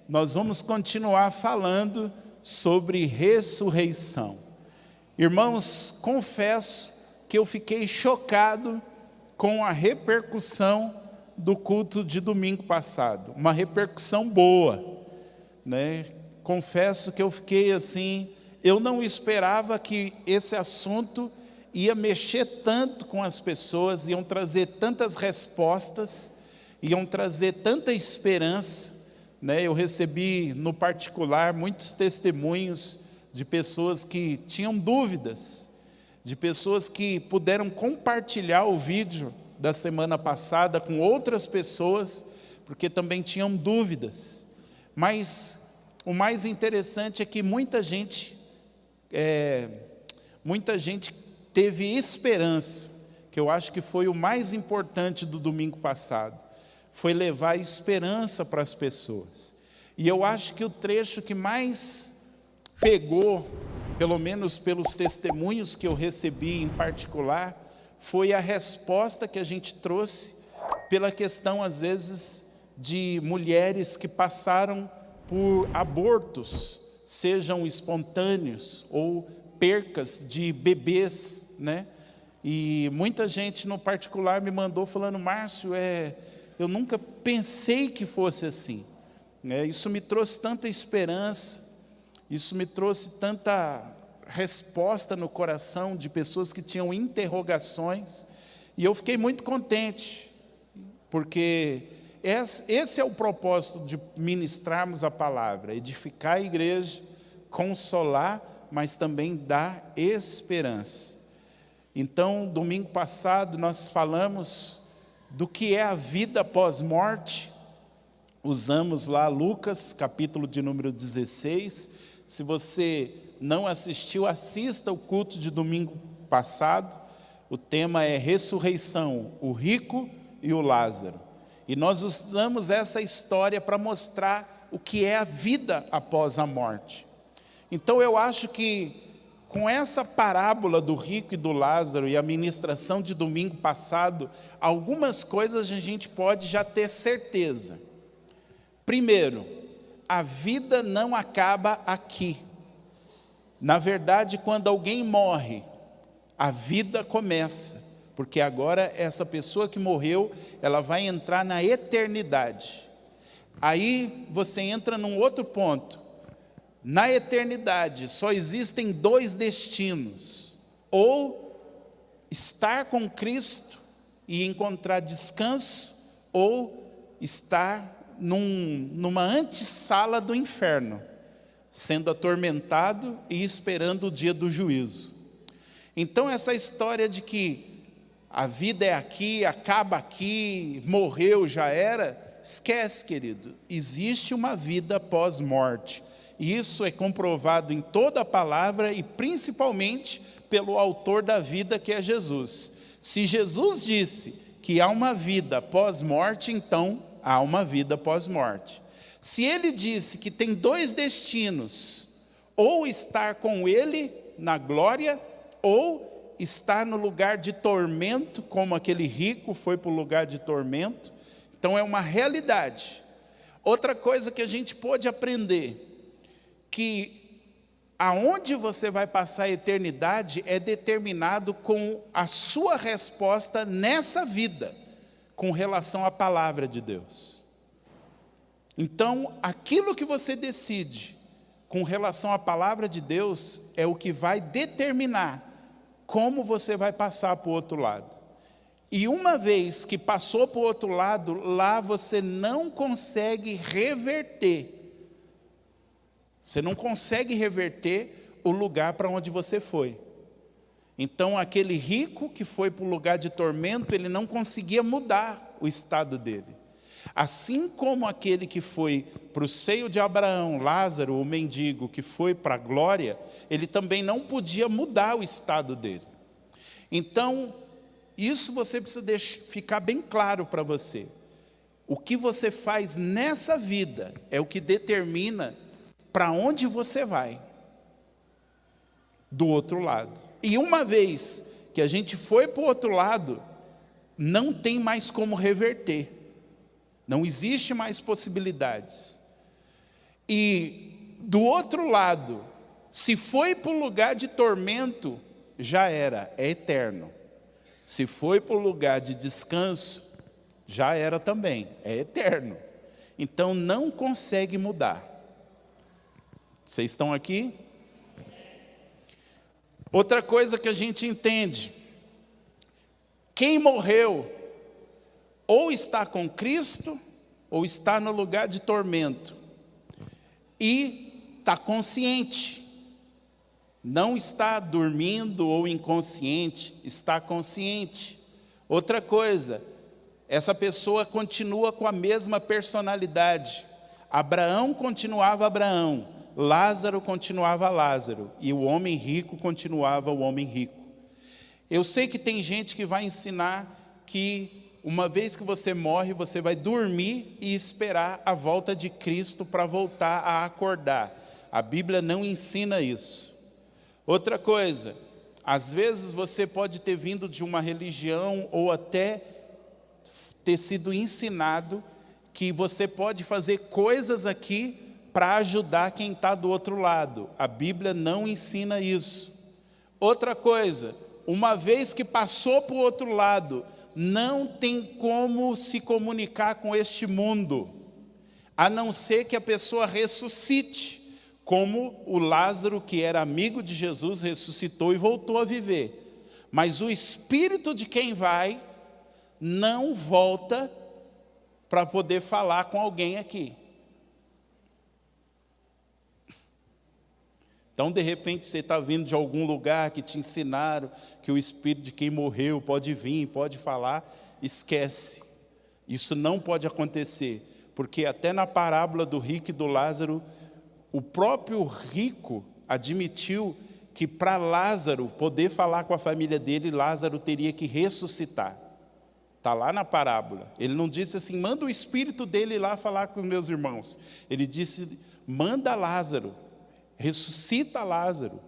nós vamos continuar falando sobre ressurreição. Irmãos, confesso que eu fiquei chocado com a repercussão do culto de domingo passado. Uma repercussão boa, né? Confesso que eu fiquei assim, eu não esperava que esse assunto ia mexer tanto com as pessoas, iam trazer tantas respostas, iam trazer tanta esperança, né? Eu recebi no particular muitos testemunhos de pessoas que tinham dúvidas, de pessoas que puderam compartilhar o vídeo da semana passada com outras pessoas, porque também tinham dúvidas. Mas o mais interessante é que muita gente teve esperança, que eu acho que foi o mais importante do domingo passado, foi levar esperança para as pessoas. E eu acho que o trecho que mais pegou, pelo menos pelos testemunhos que eu recebi em particular, foi a resposta que a gente trouxe pela questão, às vezes, de mulheres que passaram por abortos, sejam espontâneos ou percas de bebês, né? E muita gente no particular me mandou falando: Márcio, eu nunca pensei que fosse assim. Isso me trouxe tanta esperança, isso me trouxe tanta resposta no coração de pessoas que tinham interrogações, e eu fiquei muito contente, porque esse é o propósito de ministrarmos a palavra: edificar a igreja, consolar, mas também dar esperança. Então, domingo passado nós falamos do que é a vida pós-morte, usamos lá Lucas, capítulo de número 16, se você não assistiu, assista o culto de domingo passado, o tema é ressurreição, o rico e o Lázaro. E nós usamos essa história para mostrar o que é a vida após a morte. Então eu acho que com essa parábola do rico e do Lázaro e a ministração de domingo passado, algumas coisas a gente pode já ter certeza. Primeiro, a vida não acaba aqui. Na verdade, quando alguém morre, a vida começa, porque agora essa pessoa que morreu, ela vai entrar na eternidade. Aí você entra num outro ponto. Na eternidade só existem dois destinos: ou estar com Cristo e encontrar descanso, ou estar numa antessala do inferno, sendo atormentado e esperando o dia do juízo. Então essa história de que a vida é aqui, acaba aqui, morreu, já era, esquece, querido. Existe uma vida pós-morte. E isso é comprovado em toda a palavra e principalmente pelo autor da vida, que é Jesus. Se Jesus disse que há uma vida pós-morte, então há uma vida pós-morte. Se ele disse que tem dois destinos, ou estar com ele na glória, ou estar no lugar de tormento, como aquele rico foi para o lugar de tormento, então é uma realidade. Outra coisa que a gente pode aprender, que aonde você vai passar a eternidade é determinado com a sua resposta nessa vida, com relação à palavra de Deus. Então, aquilo que você decide com relação à palavra de Deus é o que vai determinar como você vai passar para o outro lado. E uma vez que passou para o outro lado, lá você não consegue reverter. Você não consegue reverter o lugar para onde você foi. Então, aquele rico que foi para o lugar de tormento, ele não conseguia mudar o estado dele. Assim como aquele que foi para o seio de Abraão, Lázaro, o mendigo, que foi para a glória, ele também não podia mudar o estado dele. Então, isso você precisa ficar bem claro para você. O que você faz nessa vida é o que determina para onde você vai do outro lado. E uma vez que a gente foi para o outro lado, não tem mais como reverter. Não existe mais possibilidades. E do outro lado, se foi para o lugar de tormento, já era, é eterno. Se foi para o lugar de descanso, já era também, é eterno. Então não consegue mudar. Vocês estão aqui? Outra coisa que a gente entende: quem morreu ou está com Cristo ou está no lugar de tormento e está consciente, não está dormindo ou inconsciente, está consciente. Outra coisa, essa pessoa continua com a mesma personalidade. Abraão continuava Abraão, Lázaro continuava Lázaro, e o homem rico continuava o homem rico. Eu sei que tem gente que vai ensinar que uma vez que você morre, você vai dormir e esperar a volta de Cristo para voltar a acordar. A Bíblia não ensina isso. Outra coisa, às vezes você pode ter vindo de uma religião ou até ter sido ensinado que você pode fazer coisas aqui para ajudar quem está do outro lado. A Bíblia não ensina isso. Outra coisa, uma vez que passou para o outro lado, não tem como se comunicar com este mundo, a não ser que a pessoa ressuscite, como o Lázaro, que era amigo de Jesus, ressuscitou e voltou a viver. Mas o espírito de quem vai não volta para poder falar com alguém aqui. Então, de repente, você está vindo de algum lugar que te ensinaram que o espírito de quem morreu pode vir, pode falar. Esquece. Isso não pode acontecer. Porque até na parábola do rico e do Lázaro, o próprio rico admitiu que para Lázaro poder falar com a família dele, Lázaro teria que ressuscitar. Está lá na parábola. Ele não disse assim, manda o espírito dele lá falar com meus irmãos. Ele disse, manda Lázaro. Ressuscita Lázaro,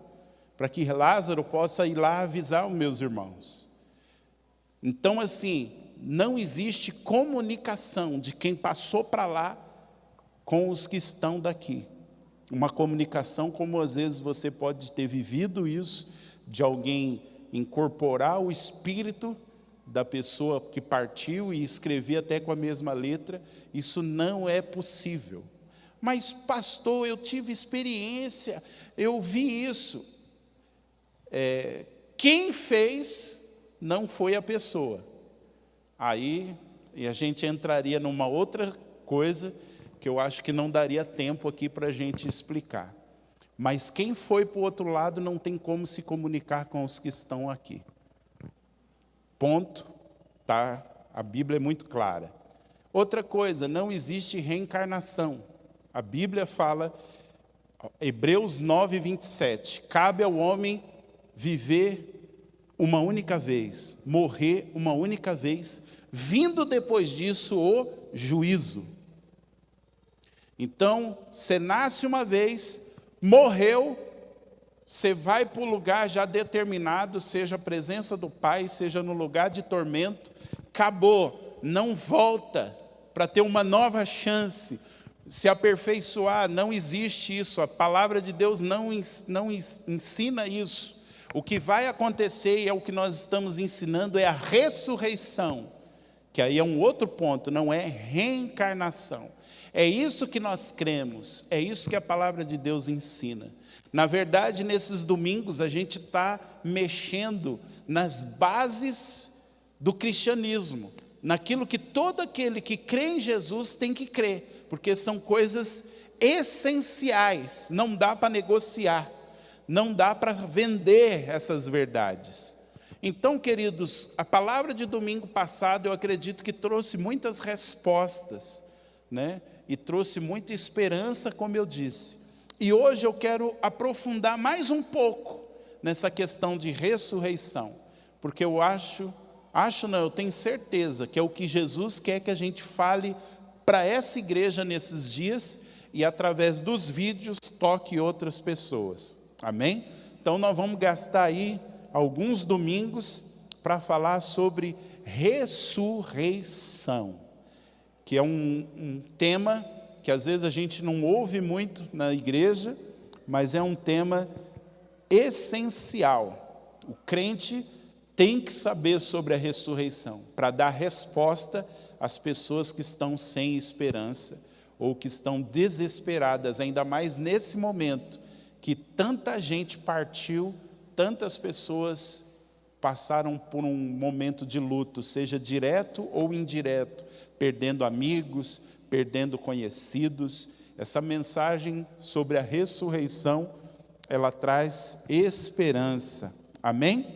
para que Lázaro possa ir lá avisar os meus irmãos. Então, assim, não existe comunicação de quem passou para lá com os que estão daqui. Uma comunicação como às vezes você pode ter vivido isso, de alguém incorporar o espírito da pessoa que partiu e escrever até com a mesma letra. Isso não é possível. Mas pastor, eu tive experiência, eu vi isso. Quem fez não foi a pessoa. Aí a gente entraria numa outra coisa que eu acho que não daria tempo aqui para a gente explicar. Mas quem foi para o outro lado não tem como se comunicar com os que estão aqui. Ponto. Tá? A Bíblia é muito clara. Outra coisa, não existe reencarnação. A Bíblia fala, Hebreus 9, 27, cabe ao homem viver uma única vez, morrer uma única vez, vindo depois disso o juízo. Então, você nasce uma vez, morreu, você vai para o lugar já determinado, seja a presença do Pai, seja no lugar de tormento, acabou, não volta para ter uma nova chance, se aperfeiçoar. Não existe isso, a palavra de Deus não ensina isso. O que vai acontecer, e é o que nós estamos ensinando, é a ressurreição, que aí é um outro ponto, não é reencarnação. É isso que nós cremos, é isso que a palavra de Deus ensina. Na verdade, nesses domingos, a gente está mexendo nas bases do cristianismo, naquilo que todo aquele que crê em Jesus tem que crer, porque são coisas essenciais, não dá para negociar, não dá para vender essas verdades. Então, queridos, a palavra de domingo passado, eu acredito que trouxe muitas respostas, né? E trouxe muita esperança, como eu disse. E hoje eu quero aprofundar mais um pouco nessa questão de ressurreição, porque eu eu tenho certeza que é o que Jesus quer que a gente fale para essa igreja nesses dias e através dos vídeos toque outras pessoas. Amém? Então nós vamos gastar aí alguns domingos para falar sobre ressurreição, que é um tema que às vezes a gente não ouve muito na igreja, mas é um tema essencial. O crente tem que saber sobre a ressurreição, para dar resposta às pessoas que estão sem esperança, ou que estão desesperadas, ainda mais nesse momento, que tanta gente partiu, tantas pessoas passaram por um momento de luto, seja direto ou indireto, perdendo amigos, perdendo conhecidos. Essa mensagem sobre a ressurreição, ela traz esperança. Amém?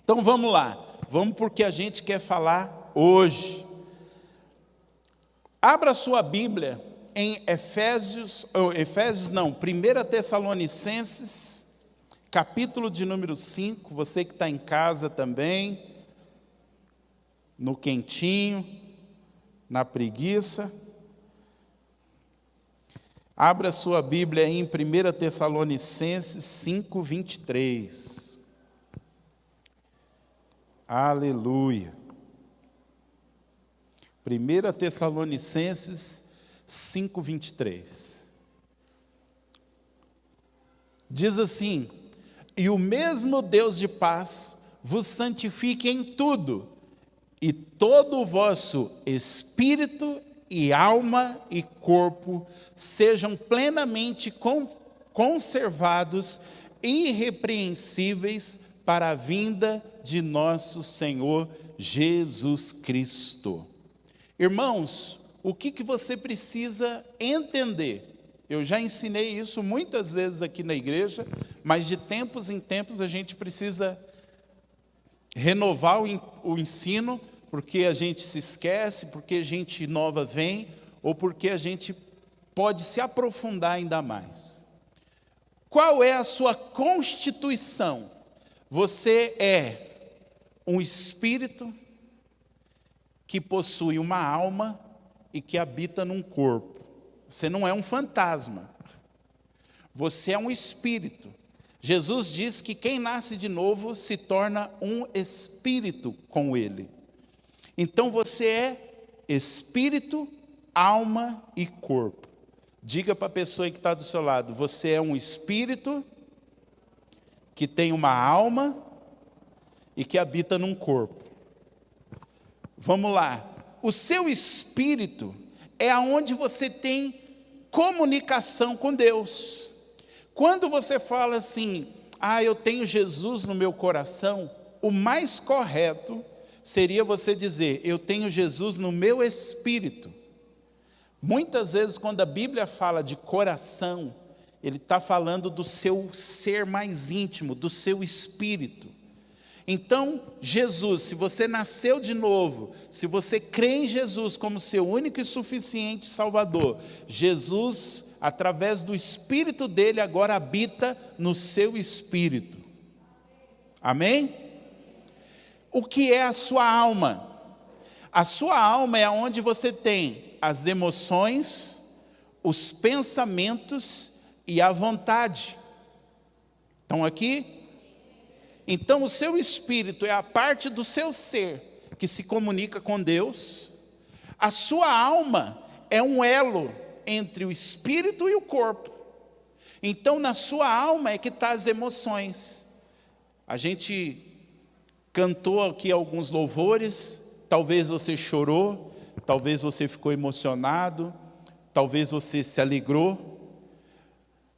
Então vamos lá, vamos porque a gente quer falar hoje. Abra sua Bíblia em 1 Tessalonicenses, capítulo de número 5, você que está em casa também, no quentinho, na preguiça. Abra sua Bíblia em 1 Tessalonicenses 5, 23. Aleluia. 1 Tessalonicenses 5, 23. Diz assim: e o mesmo Deus de paz vos santifique em tudo, e todo o vosso espírito e alma e corpo sejam plenamente conservados, irrepreensíveis para a vinda de nosso Senhor Jesus Cristo. Irmãos, o que você precisa entender? Eu já ensinei isso muitas vezes aqui na igreja, mas de tempos em tempos a gente precisa renovar o ensino, porque a gente se esquece, porque gente nova vem, ou porque a gente pode se aprofundar ainda mais. Qual é a sua constituição? Você é um espírito que possui uma alma e que habita num corpo. Você não é um fantasma. Você é um espírito. Jesus diz que quem nasce de novo se torna um espírito com ele. Então você é espírito, alma e corpo. Diga para a pessoa que está do seu lado: você é um espírito que tem uma alma e que habita num corpo. Vamos lá. O seu espírito é aonde você tem comunicação com Deus. Quando você fala assim: eu tenho Jesus no meu coração, o mais correto seria você dizer: eu tenho Jesus no meu espírito. Muitas vezes, quando a Bíblia fala de coração, ele está falando do seu ser mais íntimo, do seu espírito. Então, Jesus, se você nasceu de novo, se você crê em Jesus como seu único e suficiente Salvador, Jesus, através do Espírito dele, agora habita no seu espírito. Amém? O que é a sua alma? A sua alma é onde você tem as emoções, os pensamentos e a vontade. Estão aqui? Então o seu espírito é a parte do seu ser que se comunica com Deus. A sua alma é um elo entre o espírito e o corpo. Então na sua alma é que estão as emoções. A gente cantou aqui alguns louvores, talvez você chorou, talvez você ficou emocionado, talvez você se alegrou.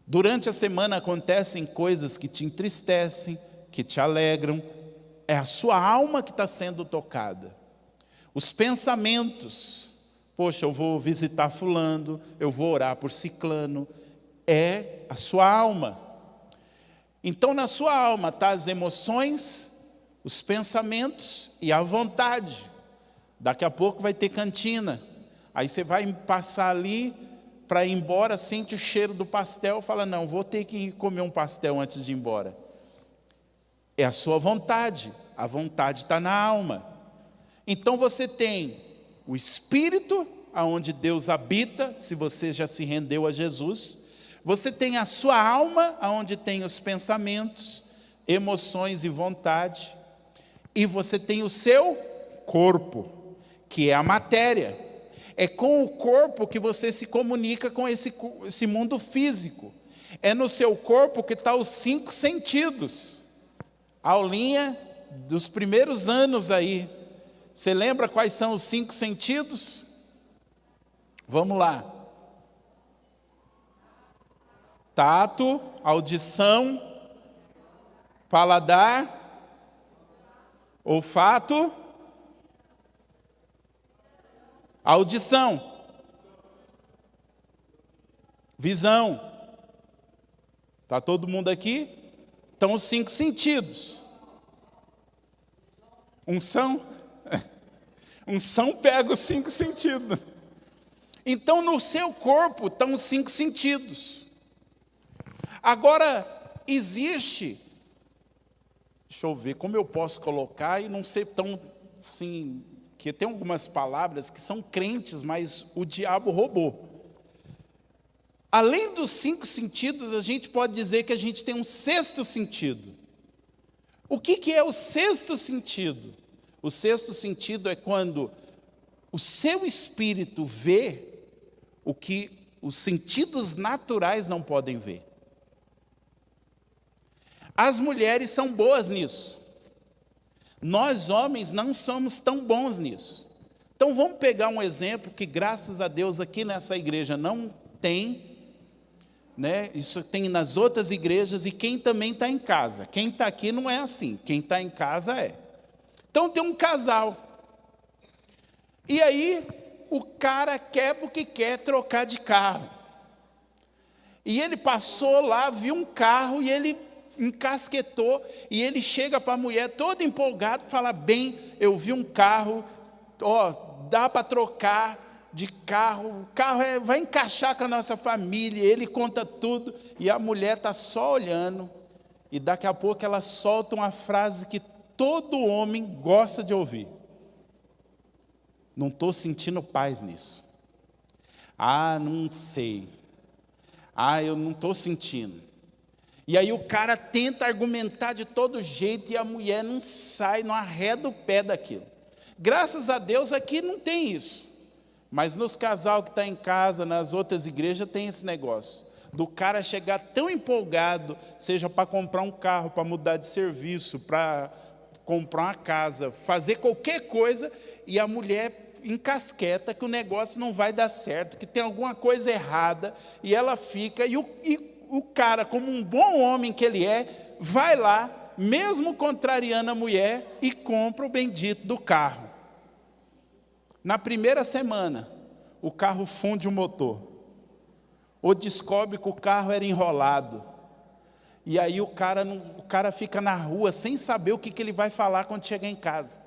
Durante a semana acontecem coisas que te entristecem, que te alegram. É a sua alma que está sendo tocada. Os pensamentos: poxa, eu vou visitar fulano, eu vou orar por ciclano. É a sua alma. Então na sua alma estão as emoções, os pensamentos e a vontade. Daqui a pouco vai ter cantina. Aí você vai passar ali para ir embora, sente o cheiro do pastel, fala: não, vou ter que comer um pastel antes de ir embora. É a sua vontade. A vontade está na alma. Então você tem o espírito, aonde Deus habita, se você já se rendeu a Jesus. Você tem a sua alma, aonde tem os pensamentos, emoções e vontade. E você tem o seu corpo, que é a matéria. É com o corpo que você se comunica com esse mundo físico. É no seu corpo que estão os 5 sentidos. Aulinha dos primeiros anos aí. Você lembra quais são os 5 sentidos? Vamos lá. Tato, audição, paladar, olfato, audição, visão. Está todo mundo aqui? Estão os 5 sentidos. Unção? Unção pega os 5 sentidos. Então, no seu corpo estão os 5 sentidos. Agora, existe, deixa eu ver como eu posso colocar e não ser tão, assim, que tem algumas palavras que são crentes, mas o diabo roubou. Além dos 5 sentidos, a gente pode dizer que a gente tem um 6º sentido. O que é o 6º sentido? O 6º sentido é quando o seu espírito vê o que os sentidos naturais não podem ver. As mulheres são boas nisso. Nós, homens, não somos tão bons nisso. Então, vamos pegar um exemplo que, graças a Deus, aqui nessa igreja não tem, né? Isso tem nas outras igrejas, e quem também está em casa. Quem está aqui não é assim, quem está em casa é. Então, tem um casal. E aí, o cara quer porque quer trocar de carro. E ele passou lá, viu um carro e ele encasquetou. E ele chega para a mulher todo empolgado, fala: bem, eu vi um carro, dá para trocar de carro, o carro vai encaixar com a nossa família. Ele conta tudo e a mulher está só olhando. E daqui a pouco ela solta uma frase que todo homem gosta de ouvir: não estou sentindo paz nisso. Ah, não sei. Ah, eu não estou sentindo. E aí o cara tenta argumentar de todo jeito e a mulher não sai, não arreda o pé daquilo. Graças a Deus aqui não tem isso. Mas nos casal que está em casa, nas outras igrejas, tem esse negócio. Do cara chegar tão empolgado, seja para comprar um carro, para mudar de serviço, para comprar uma casa, fazer qualquer coisa, e a mulher encasqueta que o negócio não vai dar certo, que tem alguma coisa errada, e ela fica, e o cara, como um bom homem que ele é, vai lá, mesmo contrariando a mulher, e compra o bendito do carro. Na primeira semana, o carro funde o motor, ou descobre que o carro era enrolado, e aí o cara fica na rua sem saber o que ele vai falar quando chegar em casa,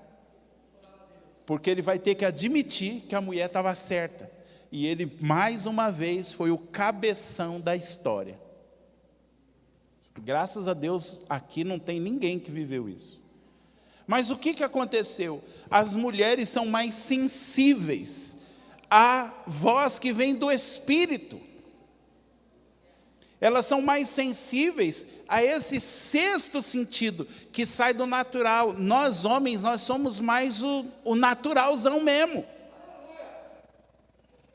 porque ele vai ter que admitir que a mulher estava certa, e ele mais uma vez foi o cabeção da história. Graças a Deus aqui não tem ninguém que viveu isso. Mas o que aconteceu? As mulheres são mais sensíveis à voz que vem do Espírito. Elas são mais sensíveis a esse 6º sentido que sai do natural. Nós homens, nós somos mais o naturalzão mesmo.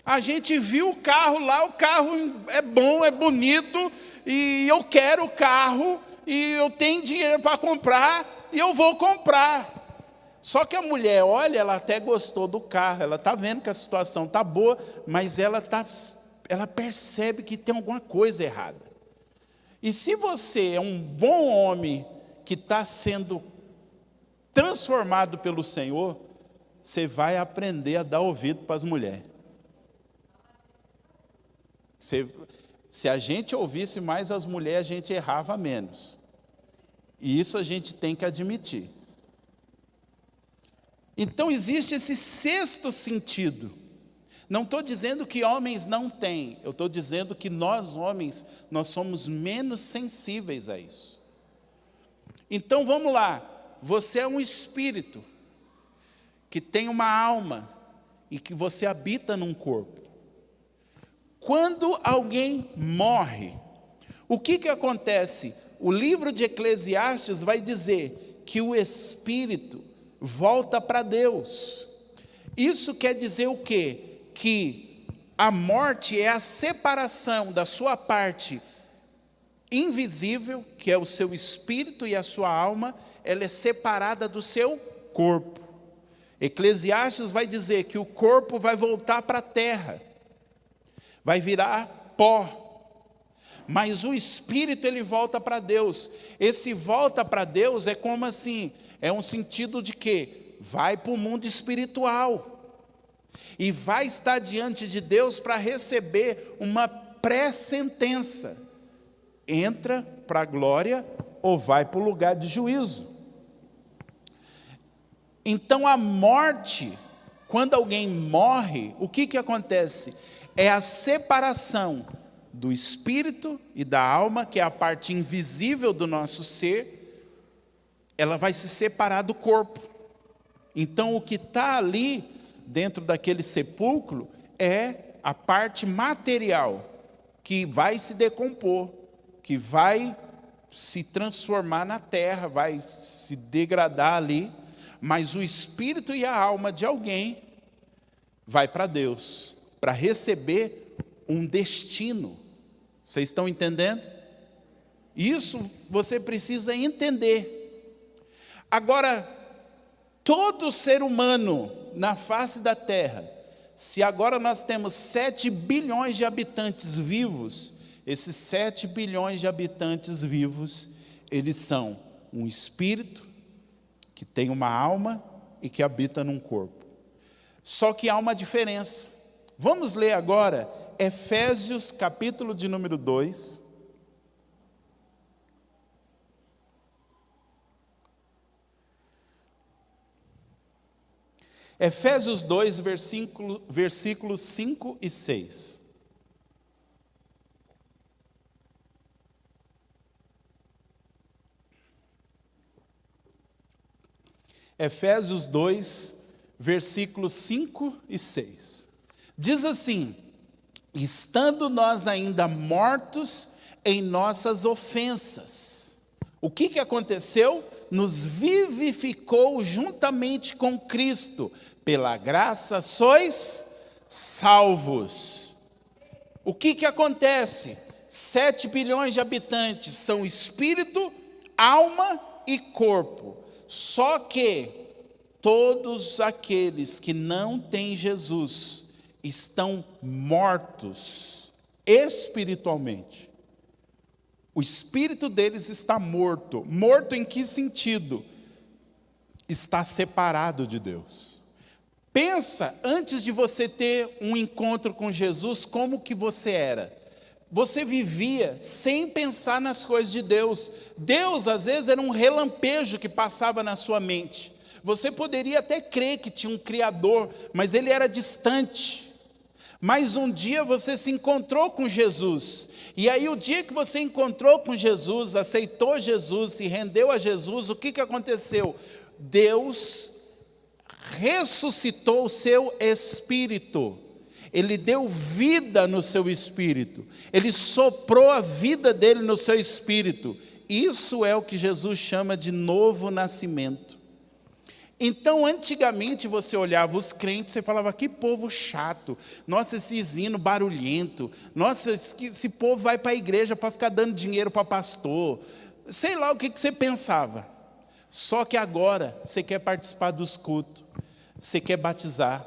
A gente viu o carro lá, o carro é bom, é bonito, e eu quero o carro, e eu tenho dinheiro para comprar, e eu vou comprar. Só que a mulher olha, ela até gostou do carro, ela está vendo que a situação está boa, mas ela percebe que tem alguma coisa errada. E se você é um bom homem que está sendo transformado pelo Senhor, você vai aprender a dar ouvido para as mulheres. Se a gente ouvisse mais as mulheres, a gente errava menos. E isso a gente tem que admitir. Então existe esse 6º sentido. Não estou dizendo que homens não têm, eu estou dizendo que nós homens, nós somos menos sensíveis a isso. Então vamos lá, você é um espírito, que tem uma alma, e que você habita num corpo. Quando alguém morre, o que acontece? O livro de Eclesiastes vai dizer que o espírito volta para Deus. Isso quer dizer o quê? que a morte é a separação da sua parte invisível, que é o seu espírito e a sua alma, ela é separada do seu corpo. Eclesiastes vai dizer que o corpo vai voltar para a terra, vai virar pó, mas o espírito ele volta para Deus. Esse volta para Deus é como assim, é um sentido de que vai para o mundo espiritual e vai estar diante de Deus para receber uma pré-sentença. Entra para a glória ou vai para o lugar de juízo. Então a morte, quando alguém morre, o que acontece? É a separação do espírito e da alma, que é a parte invisível do nosso ser, ela vai se separar do corpo. Então o que está ali, dentro daquele sepulcro, é a parte material, que vai se decompor, que vai se transformar na terra, vai se degradar ali, mas o espírito e a alma de alguém vai para Deus, para receber um destino. Vocês estão entendendo? Isso você precisa entender. Agora, todo ser humano na face da terra, se agora nós temos 7 bilhões de habitantes vivos, esses 7 bilhões de habitantes vivos, eles são um espírito, que tem uma alma e que habita num corpo. Só que há uma diferença. Vamos ler agora Efésios, capítulo de número 2. Efésios 2, versículos 5 e 6. Efésios 2, versículos 5 e 6. Diz assim: estando nós ainda mortos em nossas ofensas. O que aconteceu? Nos vivificou juntamente com Cristo. Pela graça sois salvos. O que acontece? 7 bilhões de habitantes são espírito, alma e corpo. Só que todos aqueles que não têm Jesus estão mortos espiritualmente. O espírito deles está morto. Morto em que sentido? Está separado de Deus. Pensa, antes de você ter um encontro com Jesus, como que você era? Você vivia sem pensar nas coisas de Deus. Deus, às vezes, era um relampejo que passava na sua mente. Você poderia até crer que tinha um Criador, mas ele era distante. Mas um dia você se encontrou com Jesus. E aí, o dia que você encontrou com Jesus, aceitou Jesus, se rendeu a Jesus, o que aconteceu? Deus ressuscitou o seu espírito. Ele deu vida no seu espírito. Ele soprou a vida dele no seu espírito. Isso é o que Jesus chama de novo nascimento. Então, antigamente você olhava os crentes e falava: que povo chato. Nossa, esse hino barulhento. Nossa, esse povo vai para a igreja para ficar dando dinheiro para pastor. Sei lá o que você pensava. Só que agora você quer participar dos cultos. Você quer batizar.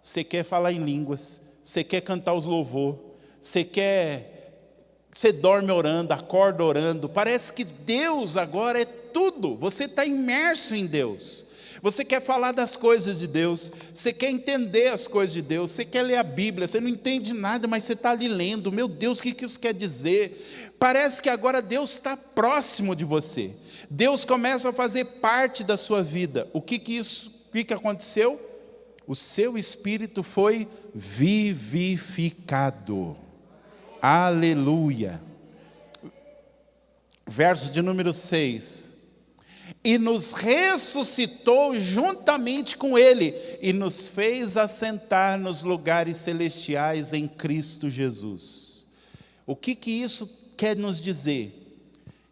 Você quer falar em línguas, você quer cantar os louvor, você dorme orando, acorda orando. Parece que Deus agora é tudo. Você está imerso em Deus. Você quer falar das coisas de Deus, você quer entender as coisas de Deus, você quer ler a Bíblia, você não entende nada, mas você está ali lendo. Meu Deus, o que isso quer dizer? Parece que agora Deus está próximo de você. Deus começa a fazer parte da sua vida. O que aconteceu? O seu espírito foi vivificado. Aleluia. Verso de número 6. E nos ressuscitou juntamente com Ele, e nos fez assentar nos lugares celestiais em Cristo Jesus. O que isso quer nos dizer?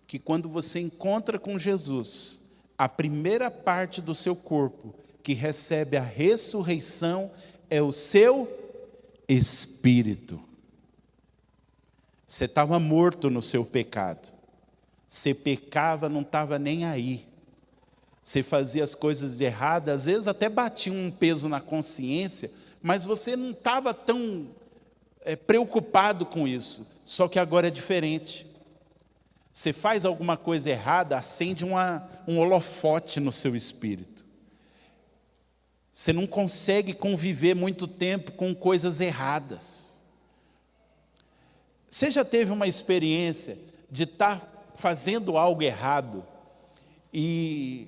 Que quando você encontra com Jesus, a primeira parte do seu corpo que recebe a ressurreição é o seu espírito. Você estava morto no seu pecado. Você pecava, não estava nem aí. Você fazia as coisas erradas, às vezes até batia um peso na consciência, mas você não estava tão preocupado com isso. Só que agora é diferente. Você faz alguma coisa errada, acende um holofote no seu espírito. Você não consegue conviver muito tempo com coisas erradas. Você já teve uma experiência de estar fazendo algo errado e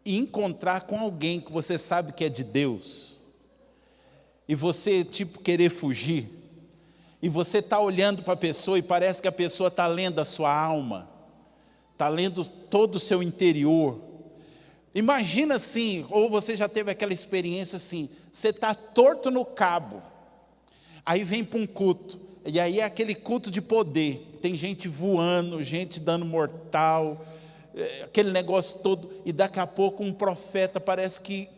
encontrar com alguém que você sabe que é de Deus, e você querer fugir, e você está olhando para a pessoa e parece que a pessoa está lendo a sua alma, está lendo todo o seu interior. Imagina assim, ou você já teve aquela experiência assim, você está torto no cabo, aí vem para um culto, e aí é aquele culto de poder, tem gente voando, gente dando mortal, aquele negócio todo, e daqui a pouco um profeta parece que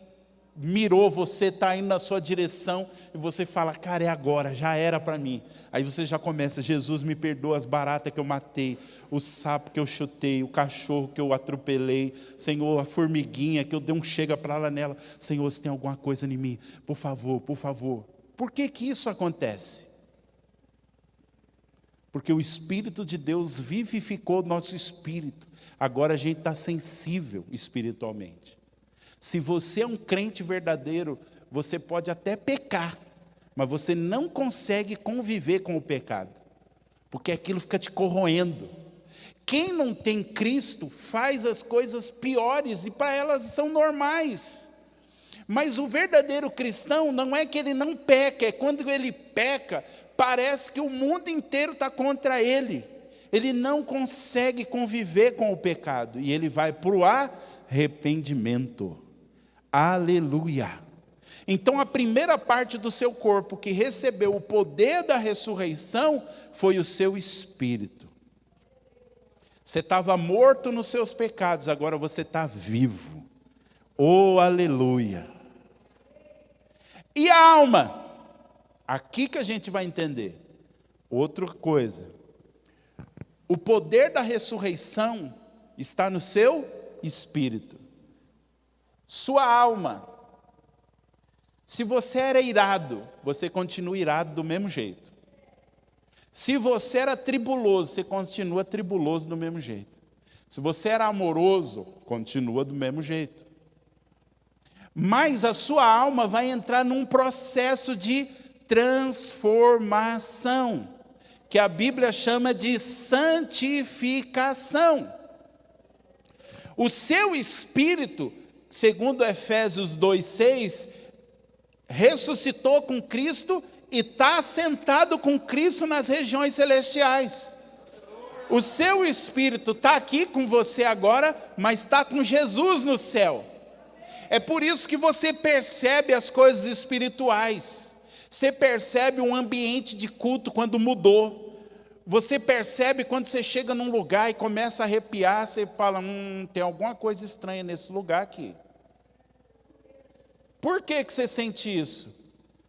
mirou você, está indo na sua direção, e você fala, cara, é agora, já era para mim. Aí você já começa, Jesus me perdoa as baratas que eu matei, o sapo que eu chutei, o cachorro que eu atropelei, Senhor, a formiguinha que eu dei um chega para lá nela, Senhor, se tem alguma coisa em mim, por favor, por favor. Por que que isso acontece? Porque o Espírito de Deus vivificou o nosso espírito. Agora a gente está sensível espiritualmente. Se você é um crente verdadeiro, você pode até pecar, mas você não consegue conviver com o pecado, porque aquilo fica te corroendo. Quem não tem Cristo faz as coisas piores e para elas são normais. Mas o verdadeiro cristão não é que ele não peca, é quando ele peca, parece que o mundo inteiro está contra ele. Ele não consegue conviver com o pecado. E ele vai para o arrependimento. Aleluia. Então a primeira parte do seu corpo que recebeu o poder da ressurreição foi o seu espírito. Você estava morto nos seus pecados, agora você está vivo. Oh, aleluia. E a alma? Aqui que a gente vai entender. Outra coisa. O poder da ressurreição está no seu espírito. Sua alma. Se você era irado, você continua irado do mesmo jeito. Se você era tribuloso, você continua tribuloso do mesmo jeito. Se você era amoroso, continua do mesmo jeito. Mas a sua alma vai entrar num processo de transformação, que a Bíblia chama de santificação. O seu espírito, segundo Efésios 2:6, ressuscitou com Cristo e está assentado com Cristo nas regiões celestiais. O seu espírito está aqui com você agora, mas está com Jesus no céu. É por isso que você percebe as coisas espirituais. Você percebe um ambiente de culto quando mudou. Você percebe quando você chega num lugar e começa a arrepiar, você fala, tem alguma coisa estranha nesse lugar aqui. Por que que você sente isso?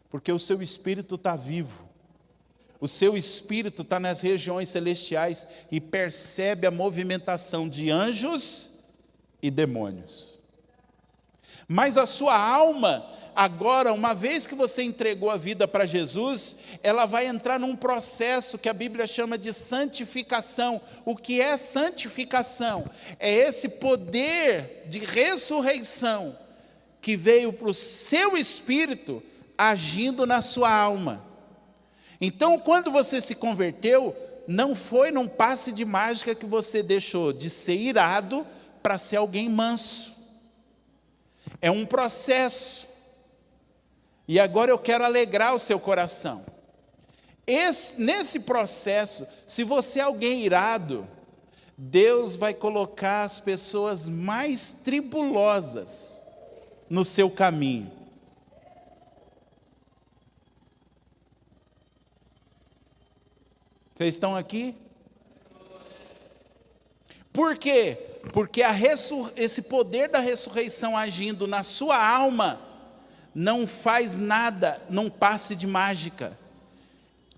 Porque o seu espírito está vivo. O seu espírito está nas regiões celestiais e percebe a movimentação de anjos e demônios. Mas a sua alma, agora, uma vez que você entregou a vida para Jesus, ela vai entrar num processo que a Bíblia chama de santificação. O que é santificação? É esse poder de ressurreição que veio para o seu espírito agindo na sua alma. Então, quando você se converteu, não foi num passe de mágica que você deixou de ser irado para ser alguém manso. É um processo. E agora eu quero alegrar o seu coração. Nesse processo, se você é alguém irado, Deus vai colocar as pessoas mais tribulosas no seu caminho. Vocês estão aqui? Por quê? Porque esse poder da ressurreição agindo na sua alma não faz nada num passe de mágica.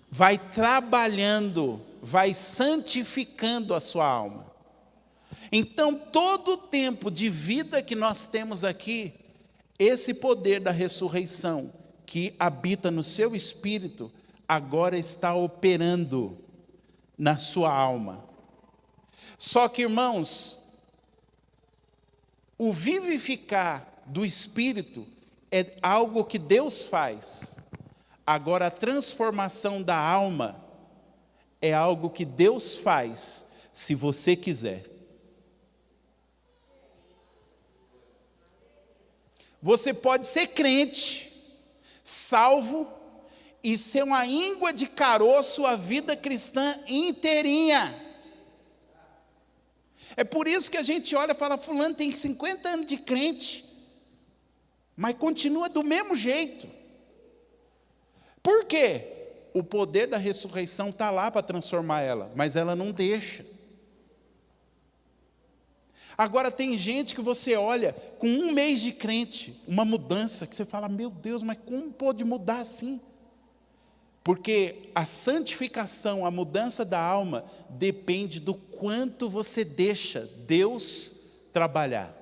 Vai trabalhando, vai santificando a sua alma. Então, todo o tempo de vida que nós temos aqui, esse poder da ressurreição que habita no seu espírito, agora está operando na sua alma. Só que, irmãos, o vivificar do espírito é algo que Deus faz. Agora, a transformação da alma é algo que Deus faz, se você quiser. Você pode ser crente, salvo, e ser uma íngua de caroço a vida cristã inteirinha. É por isso que a gente olha e fala, fulano tem 50 anos de crente, mas continua do mesmo jeito. Por quê? O poder da ressurreição está lá para transformar ela, mas ela não deixa. Agora tem gente que você olha, com 1 mês de crente, uma mudança, que você fala, meu Deus, mas como pode mudar assim? Porque a santificação, a mudança da alma, depende do quanto você deixa Deus trabalhar.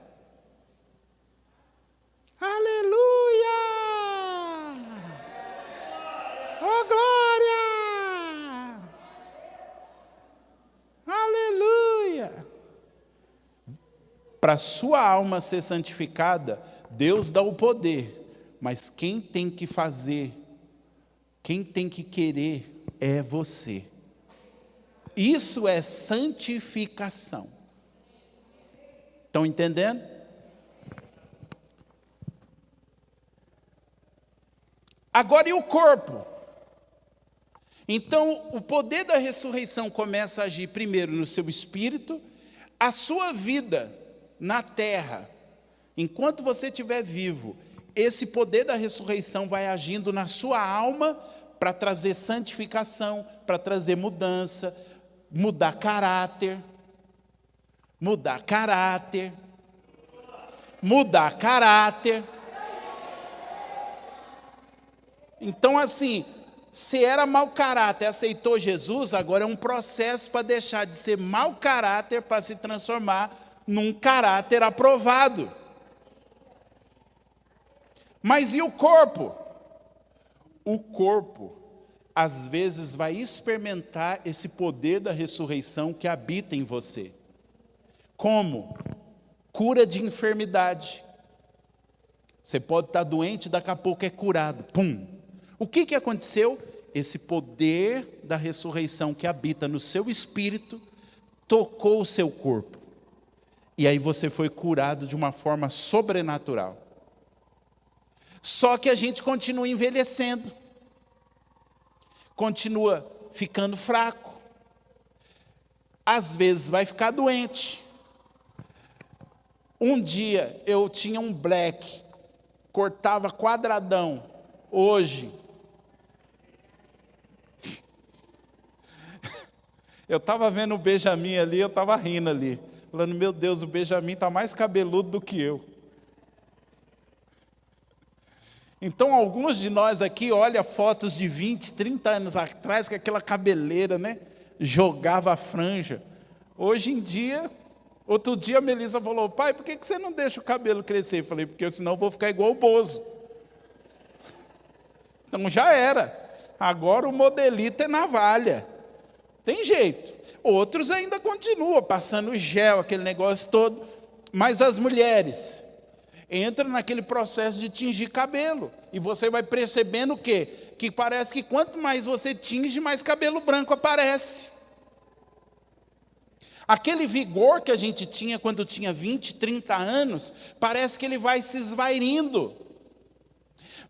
Aleluia! Oh, glória! Aleluia! Para a sua alma ser santificada, Deus dá o poder, mas quem tem que fazer, quem tem que querer é você. Isso é santificação. Estão entendendo? Agora e o corpo? Então, o poder da ressurreição começa a agir primeiro no seu espírito. A sua vida na terra, enquanto você estiver vivo, esse poder da ressurreição vai agindo na sua alma para trazer santificação, para trazer mudança, mudar caráter, mudar caráter, mudar caráter. Então, assim, se era mau caráter, aceitou Jesus, agora é um processo para deixar de ser mau caráter para se transformar num caráter aprovado. Mas e o corpo? O corpo, às vezes, vai experimentar esse poder da ressurreição que habita em você. Como? Cura de enfermidade. Você pode estar doente, daqui a pouco é curado. Pum! O que aconteceu? Esse poder da ressurreição que habita no seu espírito tocou o seu corpo. E aí você foi curado de uma forma sobrenatural. Só que a gente continua envelhecendo. Continua ficando fraco. Às vezes vai ficar doente. Um dia eu tinha um black, cortava quadradão. Hoje, eu estava vendo o Benjamin ali, eu estava rindo ali. Falando, meu Deus, o Benjamin está mais cabeludo do que eu. Então, alguns de nós aqui olham fotos de 20, 30 anos atrás, com aquela cabeleira, né? Jogava a franja. Hoje em dia, outro dia a Melissa falou, pai, por que você não deixa o cabelo crescer? Eu falei, porque senão eu vou ficar igual o Bozo. Então já era. Agora o modelito é navalha. Tem jeito. Outros ainda continuam passando gel, aquele negócio todo. Mas as mulheres entram naquele processo de tingir cabelo. E você vai percebendo o quê? Que parece que quanto mais você tinge, mais cabelo branco aparece. Aquele vigor que a gente tinha quando tinha 20, 30 anos, parece que ele vai se esvairindo.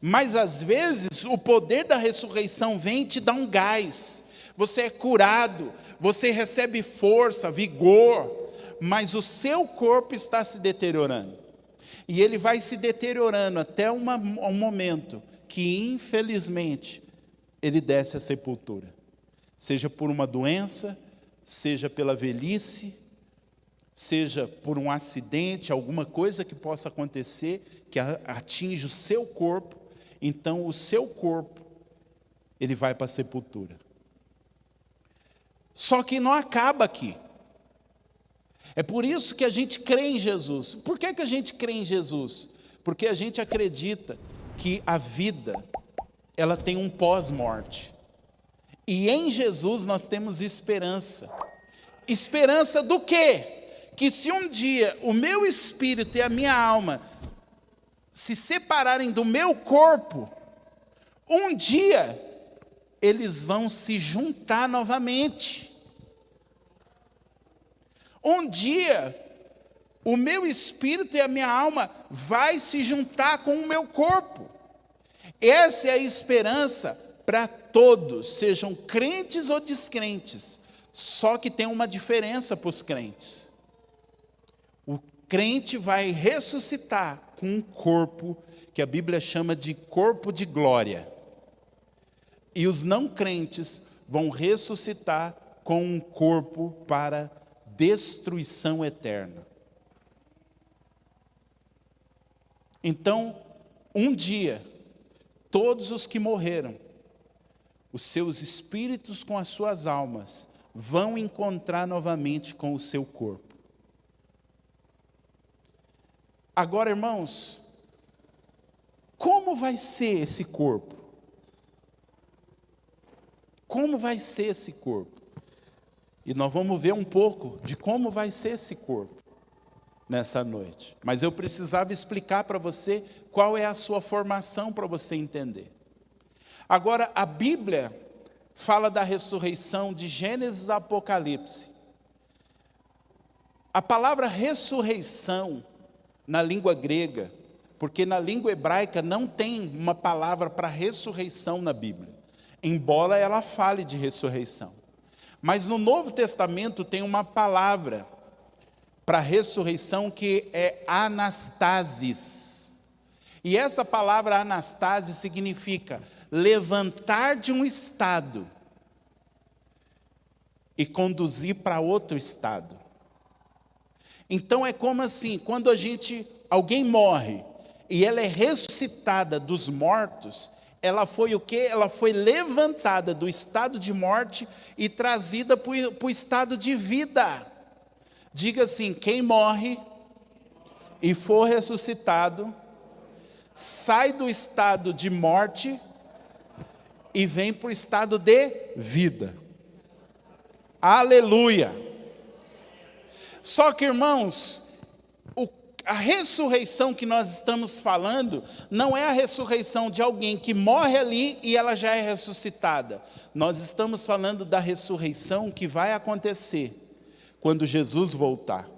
Mas às vezes o poder da ressurreição vem e te dá um gás. Você é curado, você recebe força, vigor, mas o seu corpo está se deteriorando. E ele vai se deteriorando até um momento que, infelizmente, ele desce à sepultura. Seja por uma doença, seja pela velhice, seja por um acidente, alguma coisa que possa acontecer, que atinge o seu corpo, então o seu corpo, ele vai para a sepultura. Só que não acaba aqui. É por isso que a gente crê em Jesus. Por que a gente crê em Jesus? Porque a gente acredita que a vida, ela tem um pós-morte. E em Jesus nós temos esperança. Esperança do quê? Que se um dia o meu espírito e a minha alma se separarem do meu corpo, um dia eles vão se juntar novamente. Um dia o meu espírito e a minha alma vai se juntar com o meu corpo. Essa é a esperança para todos, sejam crentes ou descrentes. Só que tem uma diferença para os crentes. O crente vai ressuscitar com um corpo que a Bíblia chama de corpo de glória. E os não crentes vão ressuscitar com um corpo para destruição eterna. Então, um dia, todos os que morreram, os seus espíritos com as suas almas, vão encontrar novamente com o seu corpo. Agora, irmãos, como vai ser esse corpo? Como vai ser esse corpo? E nós vamos ver um pouco de como vai ser esse corpo nessa noite. Mas eu precisava explicar para você qual é a sua formação para você entender. Agora, a Bíblia fala da ressurreição de Gênesis a Apocalipse. A palavra ressurreição, na língua grega, porque na língua hebraica não tem uma palavra para ressurreição na Bíblia, embora ela fale de ressurreição. Mas no Novo Testamento tem uma palavra para ressurreição que é anastasis. E essa palavra anastasis significa levantar de um estado e conduzir para outro estado. Então é como assim, quando alguém morre e ela é ressuscitada dos mortos, ela foi o quê? Ela foi levantada do estado de morte e trazida para o estado de vida. Diga assim, quem morre e for ressuscitado, sai do estado de morte e vem para o estado de vida. Aleluia! Só que, irmãos, a ressurreição que nós estamos falando não é a ressurreição de alguém que morre ali e ela já é ressuscitada. Nós estamos falando da ressurreição que vai acontecer quando Jesus voltar.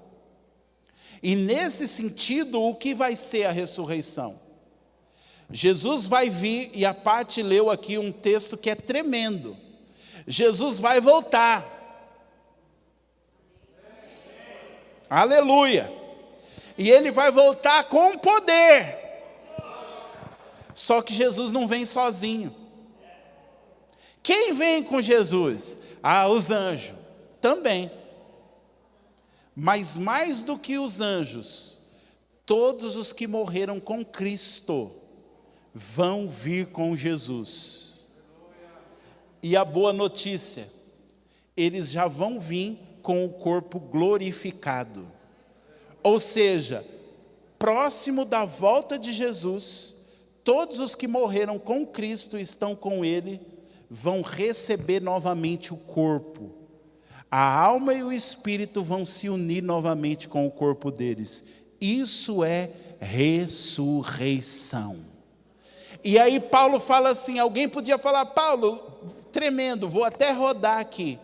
E nesse sentido, o que vai ser a ressurreição? Jesus vai vir, e a Paty leu aqui um texto que é tremendo. Jesus vai voltar. Aleluia! E ele vai voltar com poder. Só que Jesus não vem sozinho. Quem vem com Jesus? Os anjos também. Mas mais do que os anjos, todos os que morreram com Cristo vão vir com Jesus. E a boa notícia, eles já vão vir com o corpo glorificado. Ou seja, próximo da volta de Jesus, todos os que morreram com Cristo estão com Ele, vão receber novamente o corpo. A alma e o espírito vão se unir novamente com o corpo deles. Isso é ressurreição. E aí Paulo fala assim, alguém podia falar, Paulo, tremendo, vou até rodar aqui.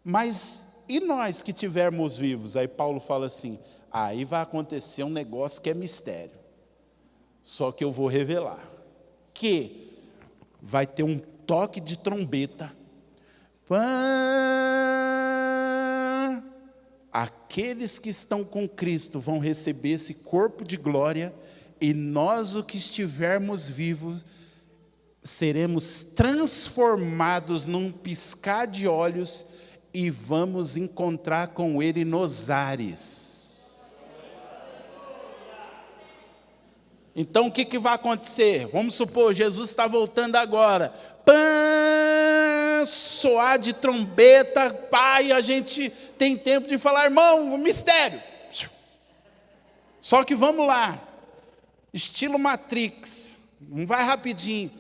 Mas e nós que estivermos vivos? Aí Paulo fala assim, aí vai acontecer um negócio que é mistério. Só que eu vou revelar. Que vai ter um toque de trombeta. Aqueles que estão com Cristo vão receber esse corpo de glória, e nós, os que estivermos vivos, seremos transformados num piscar de olhos e vamos encontrar com Ele nos ares. Então o que vai acontecer? Vamos supor, Jesus está voltando agora. Pã, soar de trombeta, pai, a gente tem tempo de falar, irmão, mistério. Só que vamos lá, estilo Matrix, não vai rapidinho,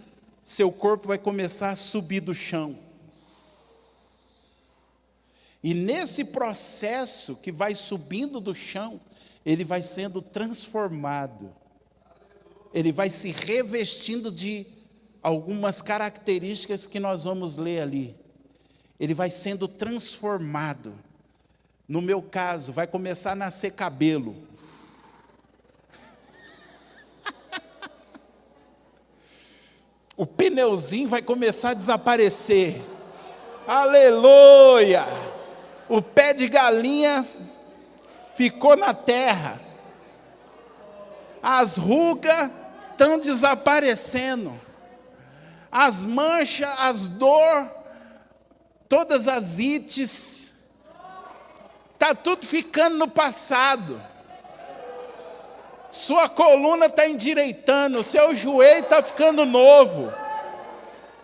seu corpo vai começar a subir do chão. E nesse processo que vai subindo do chão, ele vai sendo transformado. Ele vai se revestindo de algumas características que nós vamos ler ali. Ele vai sendo transformado. No meu caso, vai começar a nascer cabelo. O pneuzinho vai começar a desaparecer. Aleluia! O pé de galinha ficou na terra. As rugas estão desaparecendo. As manchas, as dor, todas as ites, está tudo ficando no passado. Sua coluna está endireitando, seu joelho está ficando novo.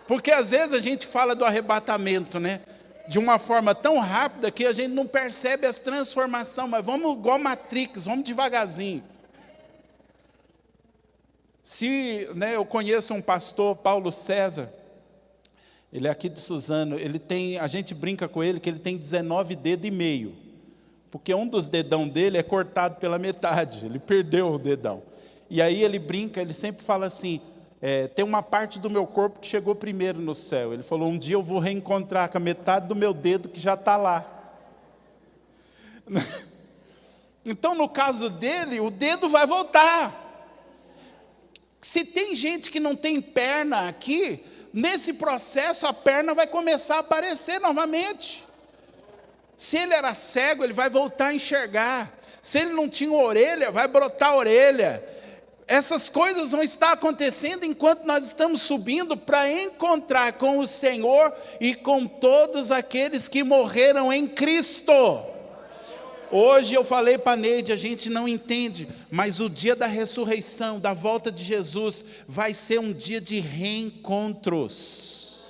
Porque às vezes a gente fala do arrebatamento, né? De uma forma tão rápida que a gente não percebe as transformações, mas vamos igual Matrix, vamos devagarzinho. Eu conheço um pastor, Paulo César, ele é aqui de Suzano, a gente brinca com ele que ele tem 19 dedos e meio, porque um dos dedão dele é cortado pela metade, ele perdeu o dedão. E aí ele brinca, ele sempre fala assim, tem uma parte do meu corpo que chegou primeiro no céu. Ele falou, um dia eu vou reencontrar com a metade do meu dedo que já está lá. Então, no caso dele, o dedo vai voltar. Se tem gente que não tem perna aqui, nesse processo a perna vai começar a aparecer novamente. Se ele era cego, ele vai voltar a enxergar. Se ele não tinha orelha, vai brotar a orelha. Essas coisas vão estar acontecendo enquanto nós estamos subindo para encontrar com o Senhor e com todos aqueles que morreram em Cristo. Hoje eu falei para a Neide, a gente não entende, mas o dia da ressurreição, da volta de Jesus, vai ser um dia de reencontros.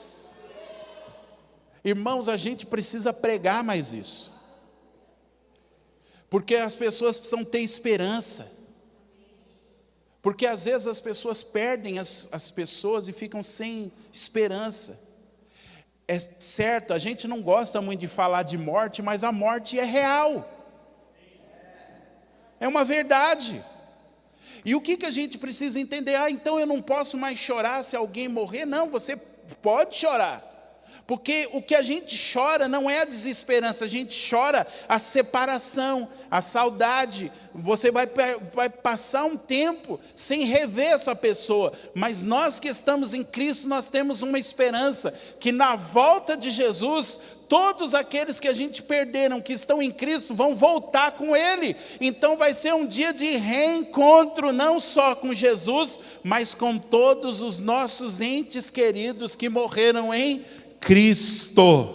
Irmãos, a gente precisa pregar mais isso, porque as pessoas precisam ter esperança. Porque às vezes as pessoas perdem as pessoas e ficam sem esperança. É certo, a gente não gosta muito de falar de morte, mas a morte é real. É uma verdade. E o que a gente precisa entender? Então eu não posso mais chorar se alguém morrer? Não, você pode chorar. Porque o que a gente chora não é a desesperança, a gente chora a separação, a saudade. Você vai passar um tempo sem rever essa pessoa, mas nós que estamos em Cristo, nós temos uma esperança, que na volta de Jesus, todos aqueles que a gente perderam, que estão em Cristo, vão voltar com Ele. Então vai ser um dia de reencontro, não só com Jesus, mas com todos os nossos entes queridos que morreram em Cristo.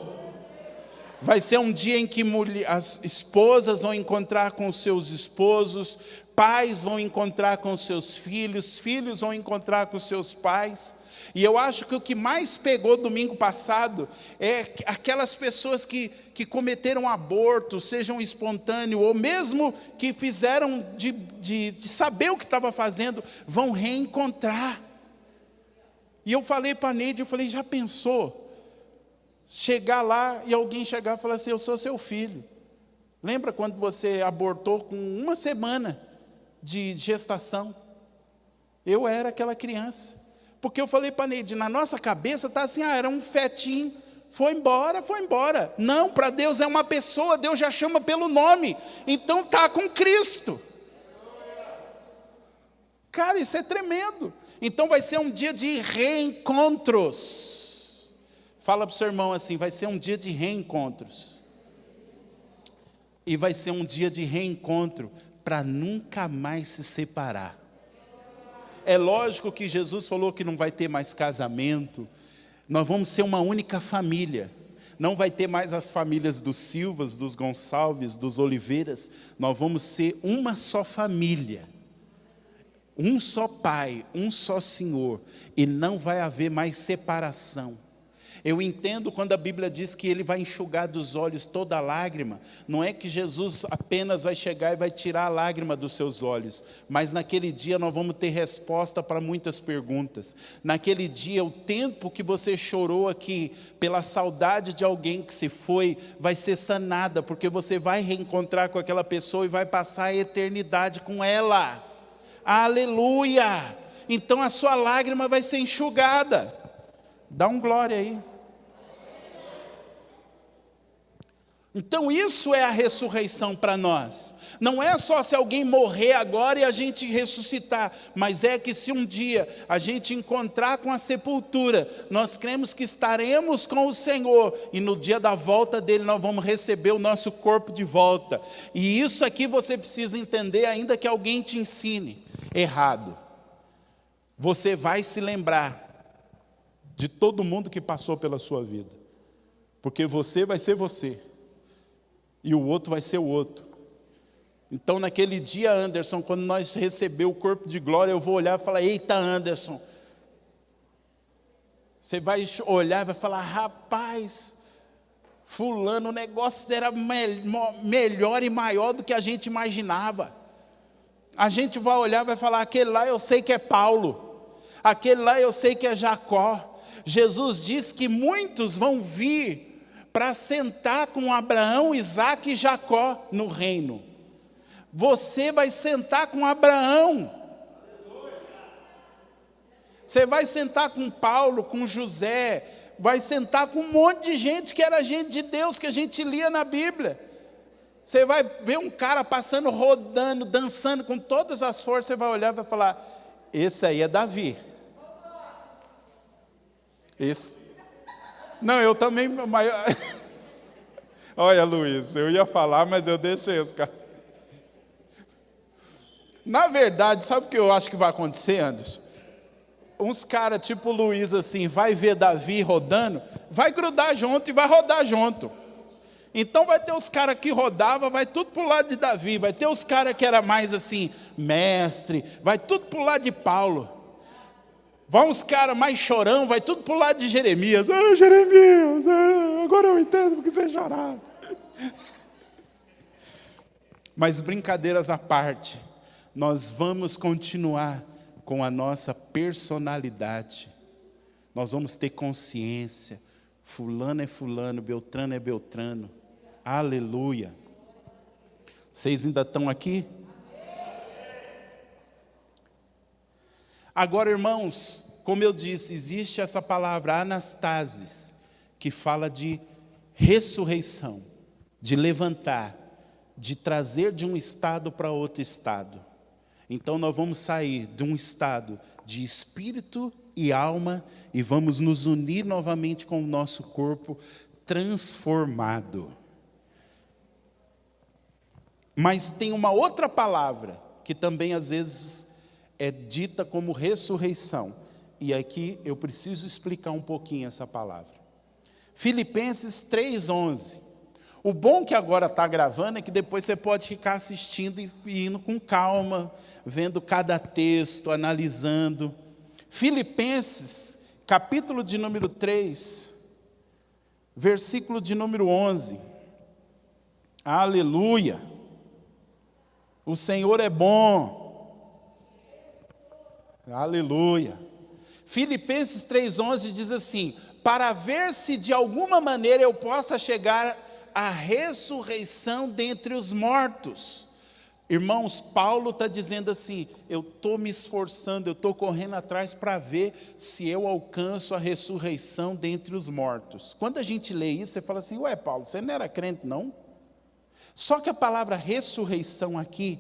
Vai ser um dia em que as esposas vão encontrar com os seus esposos, pais vão encontrar com os seus filhos, filhos vão encontrar com os seus pais. E eu acho que o que mais pegou domingo passado é aquelas pessoas que cometeram aborto, sejam espontâneo, ou mesmo que fizeram de saber o que estava fazendo, vão reencontrar. E eu falei para a Neide, eu falei, já pensou? Chegar lá e alguém chegar e falar assim, eu sou seu filho. Lembra quando você abortou com 1 semana de gestação? Eu era aquela criança. Porque eu falei para a Neide, na nossa cabeça está assim, era um fetinho, foi embora, foi embora. Não, para Deus é uma pessoa, Deus já chama pelo nome. Então está com Cristo. Cara, isso é tremendo. Então vai ser um dia de reencontros. Fala para o seu irmão assim, vai ser um dia de reencontros. E vai ser um dia de reencontro para nunca mais se separar. É lógico que Jesus falou que não vai ter mais casamento. Nós vamos ser uma única família. Não vai ter mais as famílias dos Silvas, dos Gonçalves, dos Oliveiras. Nós vamos ser uma só família. um só Pai, um só Senhor, e não vai haver mais separação. Eu entendo quando a Bíblia diz que Ele vai enxugar dos olhos toda lágrima, não é que Jesus apenas vai chegar e vai tirar a lágrima dos seus olhos, mas naquele dia nós vamos ter resposta para muitas perguntas. Naquele dia, o tempo que você chorou aqui, pela saudade de alguém que se foi, vai ser sanada, porque você vai reencontrar com aquela pessoa e vai passar a eternidade com ela. Aleluia! Então a sua lágrima vai ser enxugada. Dá um glória aí. Então isso é a ressurreição para nós. Não é só se alguém morrer agora e a gente ressuscitar, mas é que se um dia a gente encontrar com a sepultura, nós cremos que estaremos com o Senhor, e no dia da volta dele nós vamos receber o nosso corpo de volta. E isso aqui você precisa entender, ainda que alguém te ensine errado. Você vai se lembrar de todo mundo que passou pela sua vida, porque você vai ser você, e o outro vai ser o outro. Então naquele dia, Anderson, quando nós receber o corpo de glória, eu vou olhar e falar: eita, Anderson. Você vai olhar e vai falar: rapaz, fulano, o negócio era melhor e maior do que a gente imaginava. A gente vai olhar e vai falar: aquele lá eu sei que é Paulo, aquele lá eu sei que é Jacó. Jesus diz que muitos vão vir para sentar com Abraão, Isaque e Jacó no reino. Você vai sentar com Abraão. Você vai sentar com Paulo, com José, vai sentar com um monte de gente que era gente de Deus, que a gente lia na Bíblia. Você vai ver um cara passando, rodando, dançando com todas as forças, você vai olhar e vai falar: esse aí é Davi. Esse. Não, eu também. Mas... Olha, Luiz, eu ia falar, mas eu deixei os caras. Na verdade, sabe o que eu acho que vai acontecer, Anderson? Uns caras tipo Luiz assim, vai ver Davi rodando, vai grudar junto e vai rodar junto. Então vai ter os caras que rodavam, vai tudo para o lado de Davi. Vai ter os caras que era mais assim, mestre, vai tudo para o lado de Paulo. Vão os caras mais chorão, vai tudo para o lado de Jeremias. Ah, Jeremias, agora eu entendo porque você chorava. Mas brincadeiras à parte, nós vamos continuar com a nossa personalidade. Nós vamos ter consciência. Fulano é fulano, Beltrano é Beltrano. Aleluia. Vocês ainda estão aqui? Agora, irmãos, como eu disse, existe essa palavra anastasis, que fala de ressurreição, de levantar, de trazer de um estado para outro estado. Então nós vamos sair de um estado de espírito e alma e vamos nos unir novamente com o nosso corpo transformado. Mas tem uma outra palavra que também às vezes é dita como ressurreição. E aqui eu preciso explicar um pouquinho essa palavra. Filipenses 3:11. O bom que agora está gravando é que depois você pode ficar assistindo e indo com calma, vendo cada texto, analisando. Filipenses, capítulo de número 3, versículo de número 11. Aleluia! O Senhor é bom. Aleluia. Filipenses 3:11 diz assim: para ver se de alguma maneira eu possa chegar à ressurreição dentre os mortos. Irmãos, Paulo está dizendo assim: eu estou me esforçando, eu estou correndo atrás para ver se eu alcanço a ressurreição dentre os mortos. Quando a gente lê isso, você fala assim: ué, Paulo, você não era crente, não? Só que a palavra ressurreição aqui,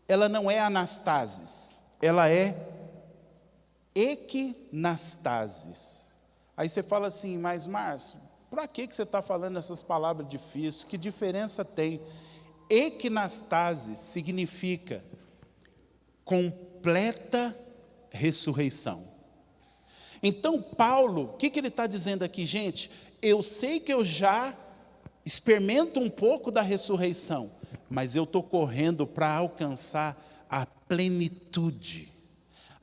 ela não é anastasis, ela é equinastasis. Aí você fala assim: mas Márcio, para que você está falando essas palavras difíceis? Que diferença tem? Equinastasis significa completa ressurreição. Então Paulo, o que ele está dizendo aqui, gente? Eu sei que eu já experimento um pouco da ressurreição, mas eu estou correndo para alcançar a plenitude,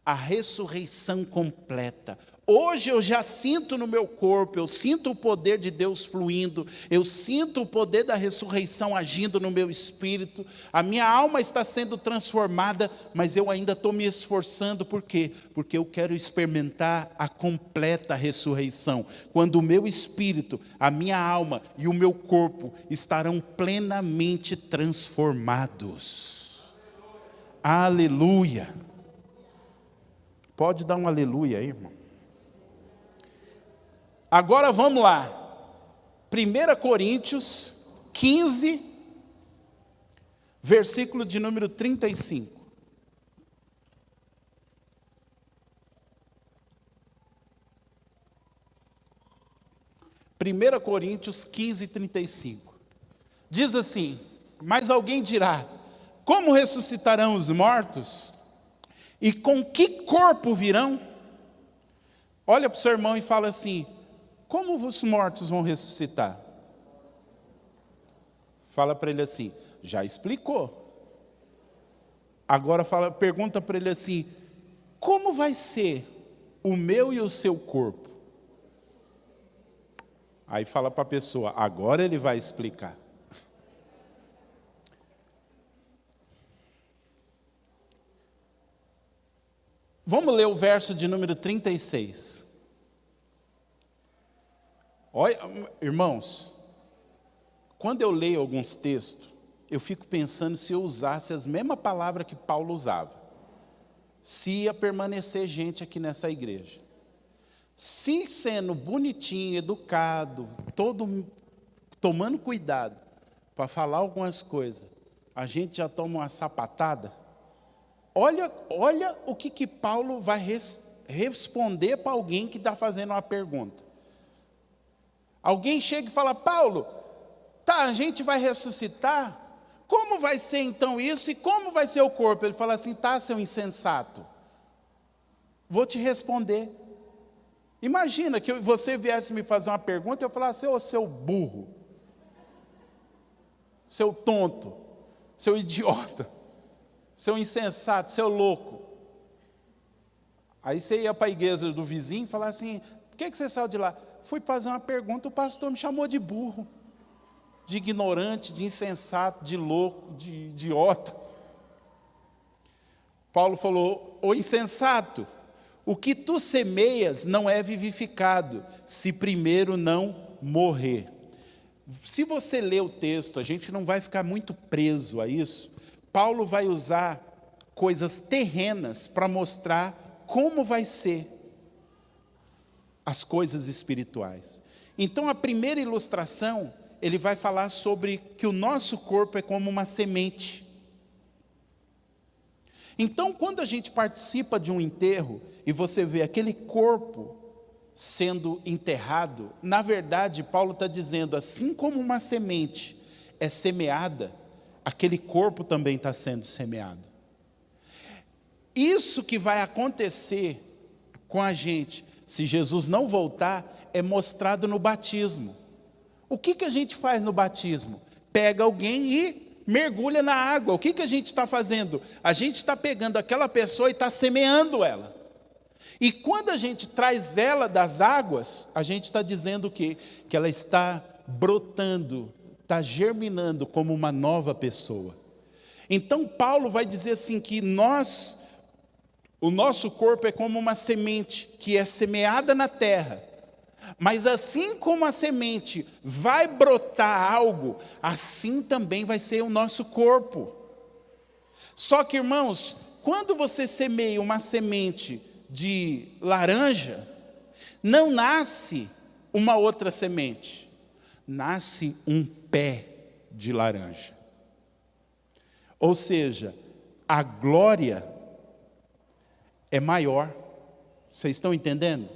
a ressurreição completa. Hoje eu já sinto no meu corpo, eu sinto o poder de Deus fluindo, eu sinto o poder da ressurreição agindo no meu espírito, a minha alma está sendo transformada, mas eu ainda estou me esforçando, por quê? Porque eu quero experimentar a completa ressurreição, quando o meu espírito, a minha alma e o meu corpo estarão plenamente transformados. Aleluia! Pode dar um aleluia aí, irmão. Agora vamos lá, 1 Coríntios 15, versículo de número 35. Primeira Coríntios 15, 35. Diz assim: mas alguém dirá, como ressuscitarão os mortos? E com que corpo virão? Olha para o seu irmão e fala assim: como os mortos vão ressuscitar? Fala para ele assim: já explicou. Agora pergunta para ele assim: como vai ser o meu e o seu corpo? Aí fala para a pessoa: agora ele vai explicar. Vamos ler o verso de número 36. Olha, irmãos, quando eu leio alguns textos, eu fico pensando se eu usasse as mesmas palavras que Paulo usava, se ia permanecer gente aqui nessa igreja. Se sendo bonitinho, educado, todo tomando cuidado para falar algumas coisas, a gente já toma uma sapatada. Olha o que Paulo vai responder para alguém que está fazendo uma pergunta. Alguém chega e fala: Paulo, tá, a gente vai ressuscitar? Como vai ser então isso e como vai ser o corpo? Ele fala assim: tá, seu insensato, vou te responder. Imagina que você viesse me fazer uma pergunta e eu falasse: ô, seu burro, seu tonto, seu idiota, seu insensato, seu louco. Aí você ia para a igreja do vizinho e falava assim: por que você saiu de lá? Fui fazer uma pergunta, o pastor me chamou de burro, de ignorante, de insensato, de louco, de idiota. Paulo falou: ô insensato, o que tu semeias não é vivificado, se primeiro não morrer. Se você ler o texto, a gente não vai ficar muito preso a isso. Paulo vai usar coisas terrenas para mostrar como vai ser as coisas espirituais. Então, a primeira ilustração, ele vai falar sobre que o nosso corpo é como uma semente. Então, quando a gente participa de um enterro, e você vê aquele corpo sendo enterrado, na verdade, Paulo está dizendo, assim como uma semente é semeada, aquele corpo também está sendo semeado. Isso que vai acontecer com a gente, se Jesus não voltar, é mostrado no batismo. O que a gente faz no batismo? Pega alguém e mergulha na água. O que a gente está fazendo? A gente está pegando aquela pessoa e está semeando ela. E quando a gente traz ela das águas, a gente está dizendo o quê? Que ela está brotando, está germinando como uma nova pessoa. Então Paulo vai dizer assim que o nosso corpo é como uma semente que é semeada na terra. Mas assim como a semente vai brotar algo, assim também vai ser o nosso corpo. Só que, irmãos, quando você semeia uma semente de laranja, não nasce uma outra semente, nasce um pé de laranja. Ou seja, a glória é maior. Vocês estão entendendo?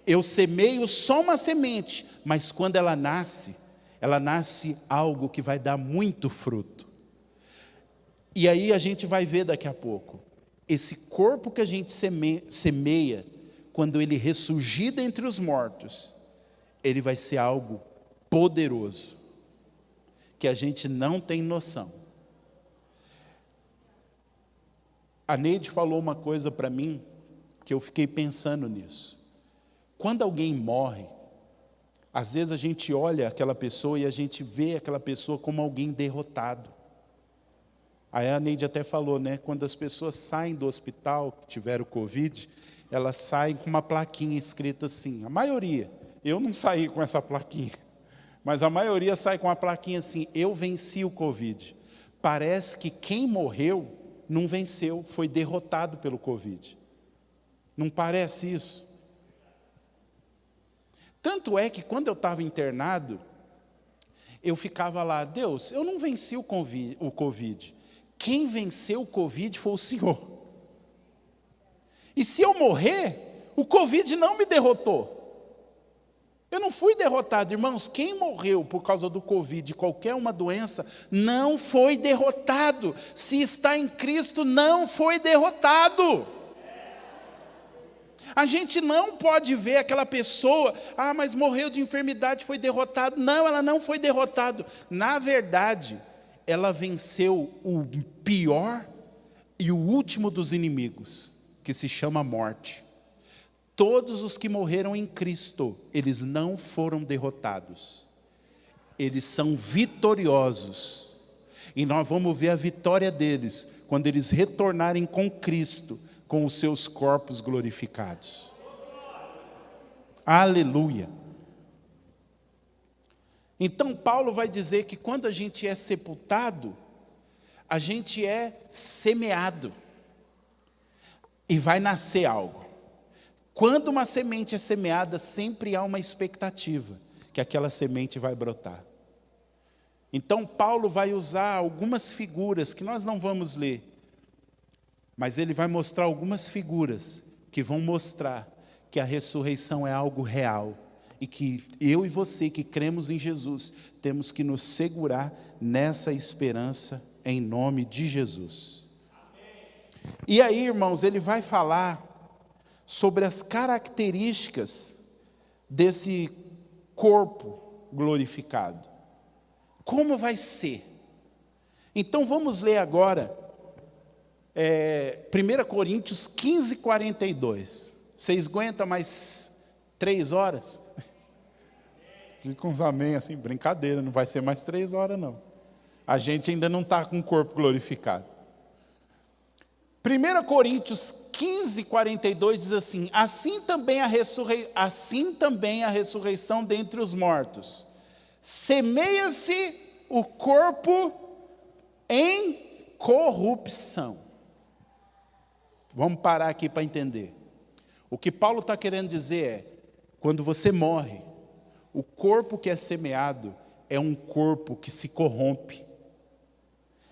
Eu semeio só uma semente, mas quando ela nasce algo que vai dar muito fruto. E aí a gente vai ver daqui a pouco, esse corpo que a gente semeia, quando ele ressurgir dentre os mortos, ele vai ser algo poderoso, que a gente não tem noção. A Neide falou uma coisa para mim, que eu fiquei pensando nisso. Quando alguém morre, às vezes a gente olha aquela pessoa e a gente vê aquela pessoa como alguém derrotado. Aí a Neide até falou, né? Quando as pessoas saem do hospital, que tiveram Covid, elas saem com uma plaquinha escrita assim. A maioria, eu não saí com essa plaquinha, mas a maioria sai com uma plaquinha assim: eu venci o Covid. Parece que quem morreu não venceu, foi derrotado pelo Covid. Não parece isso? Tanto é que quando eu estava internado, eu ficava lá: Deus, eu não venci o Covid. Quem venceu o Covid foi o Senhor. E se eu morrer, o Covid não me derrotou. Eu não fui derrotado, irmãos. Quem morreu por causa do Covid, qualquer uma doença, não foi derrotado. Se está em Cristo, não foi derrotado. A gente não pode ver aquela pessoa: ah, mas morreu de enfermidade, foi derrotado. Não, ela não foi derrotada. Na verdade, ela venceu o pior e o último dos inimigos, que se chama morte. Todos os que morreram em Cristo, eles não foram derrotados. Eles são vitoriosos. E nós vamos ver a vitória deles quando eles retornarem com Cristo, com os seus corpos glorificados. Aleluia. Então Paulo vai dizer que quando a gente é sepultado, a gente é semeado e vai nascer algo. Quando uma semente é semeada, sempre há uma expectativa que aquela semente vai brotar. Então Paulo vai usar algumas figuras que nós não vamos ler, mas ele vai mostrar algumas figuras que vão mostrar que a ressurreição é algo real. E que eu e você que cremos em Jesus, temos que nos segurar nessa esperança em nome de Jesus. E aí, irmãos, ele vai falar sobre as características desse corpo glorificado. Como vai ser? Então vamos ler agora 1 Coríntios 15, 42. Vocês aguentam mais 3 horas? Fica uns amém assim, brincadeira, não vai ser mais 3 horas não. A gente ainda não está com o corpo glorificado. 1 Coríntios 15, 42 diz assim: assim também a ressurreição dentre os mortos. Semeia-se o corpo em corrupção. Vamos parar aqui para entender. O que Paulo está querendo dizer é: quando você morre, o corpo que é semeado é um corpo que se corrompe.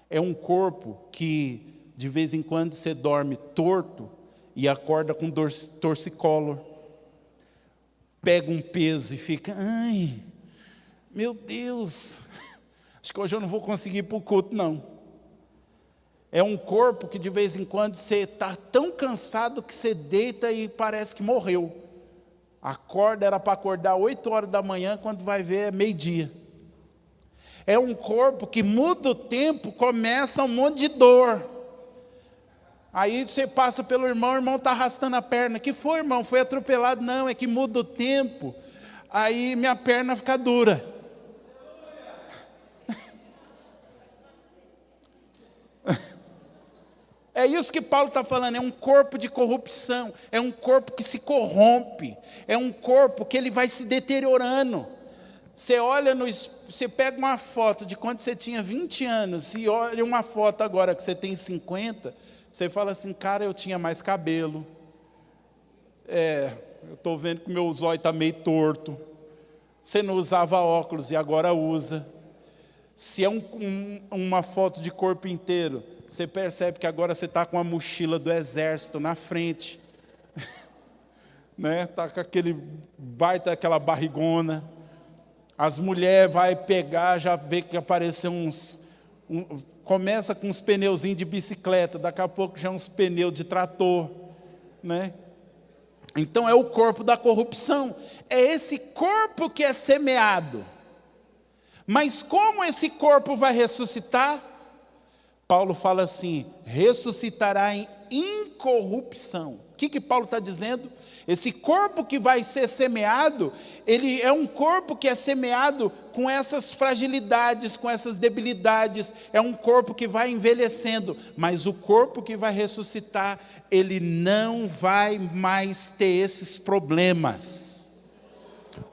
É um corpo que de vez em quando você dorme torto e acorda com torcicolo. Pega um peso e fica: ai, meu Deus, acho que hoje eu não vou conseguir ir para o culto não. É um corpo que de vez em quando você está tão cansado que você deita e parece que morreu. Acorda, era para acordar 8 horas da manhã, quando vai ver é meio-dia. É um corpo que muda o tempo, começa um monte de dor. Aí você passa pelo irmão, o irmão está arrastando a perna. Que foi, irmão? Foi atropelado? Não, é que muda o tempo. Aí minha perna fica dura. É isso que Paulo está falando, é um corpo de corrupção, é um corpo que se corrompe, é um corpo que ele vai se deteriorando. Você olha você pega uma foto de quando você tinha 20 anos e olha uma foto agora que você tem 50, você fala assim: cara, eu tinha mais cabelo, eu estou vendo que o meu zóio está meio torto, você não usava óculos e agora usa. Se é uma foto de corpo inteiro, você percebe que agora você está com a mochila do exército na frente, né? Está com aquela barrigona. As mulheres vai pegar, já vê que apareceu começa com uns pneuzinhos de bicicleta, daqui a pouco já uns pneus de trator, né? Então é o corpo da corrupção, é esse corpo que é semeado. Mas como esse corpo vai ressuscitar? Paulo fala assim: ressuscitará incorrupção. O que Paulo está dizendo? Esse corpo que vai ser semeado, ele é um corpo que é semeado com essas fragilidades, com essas debilidades, é um corpo que vai envelhecendo, mas o corpo que vai ressuscitar, ele não vai mais ter esses problemas.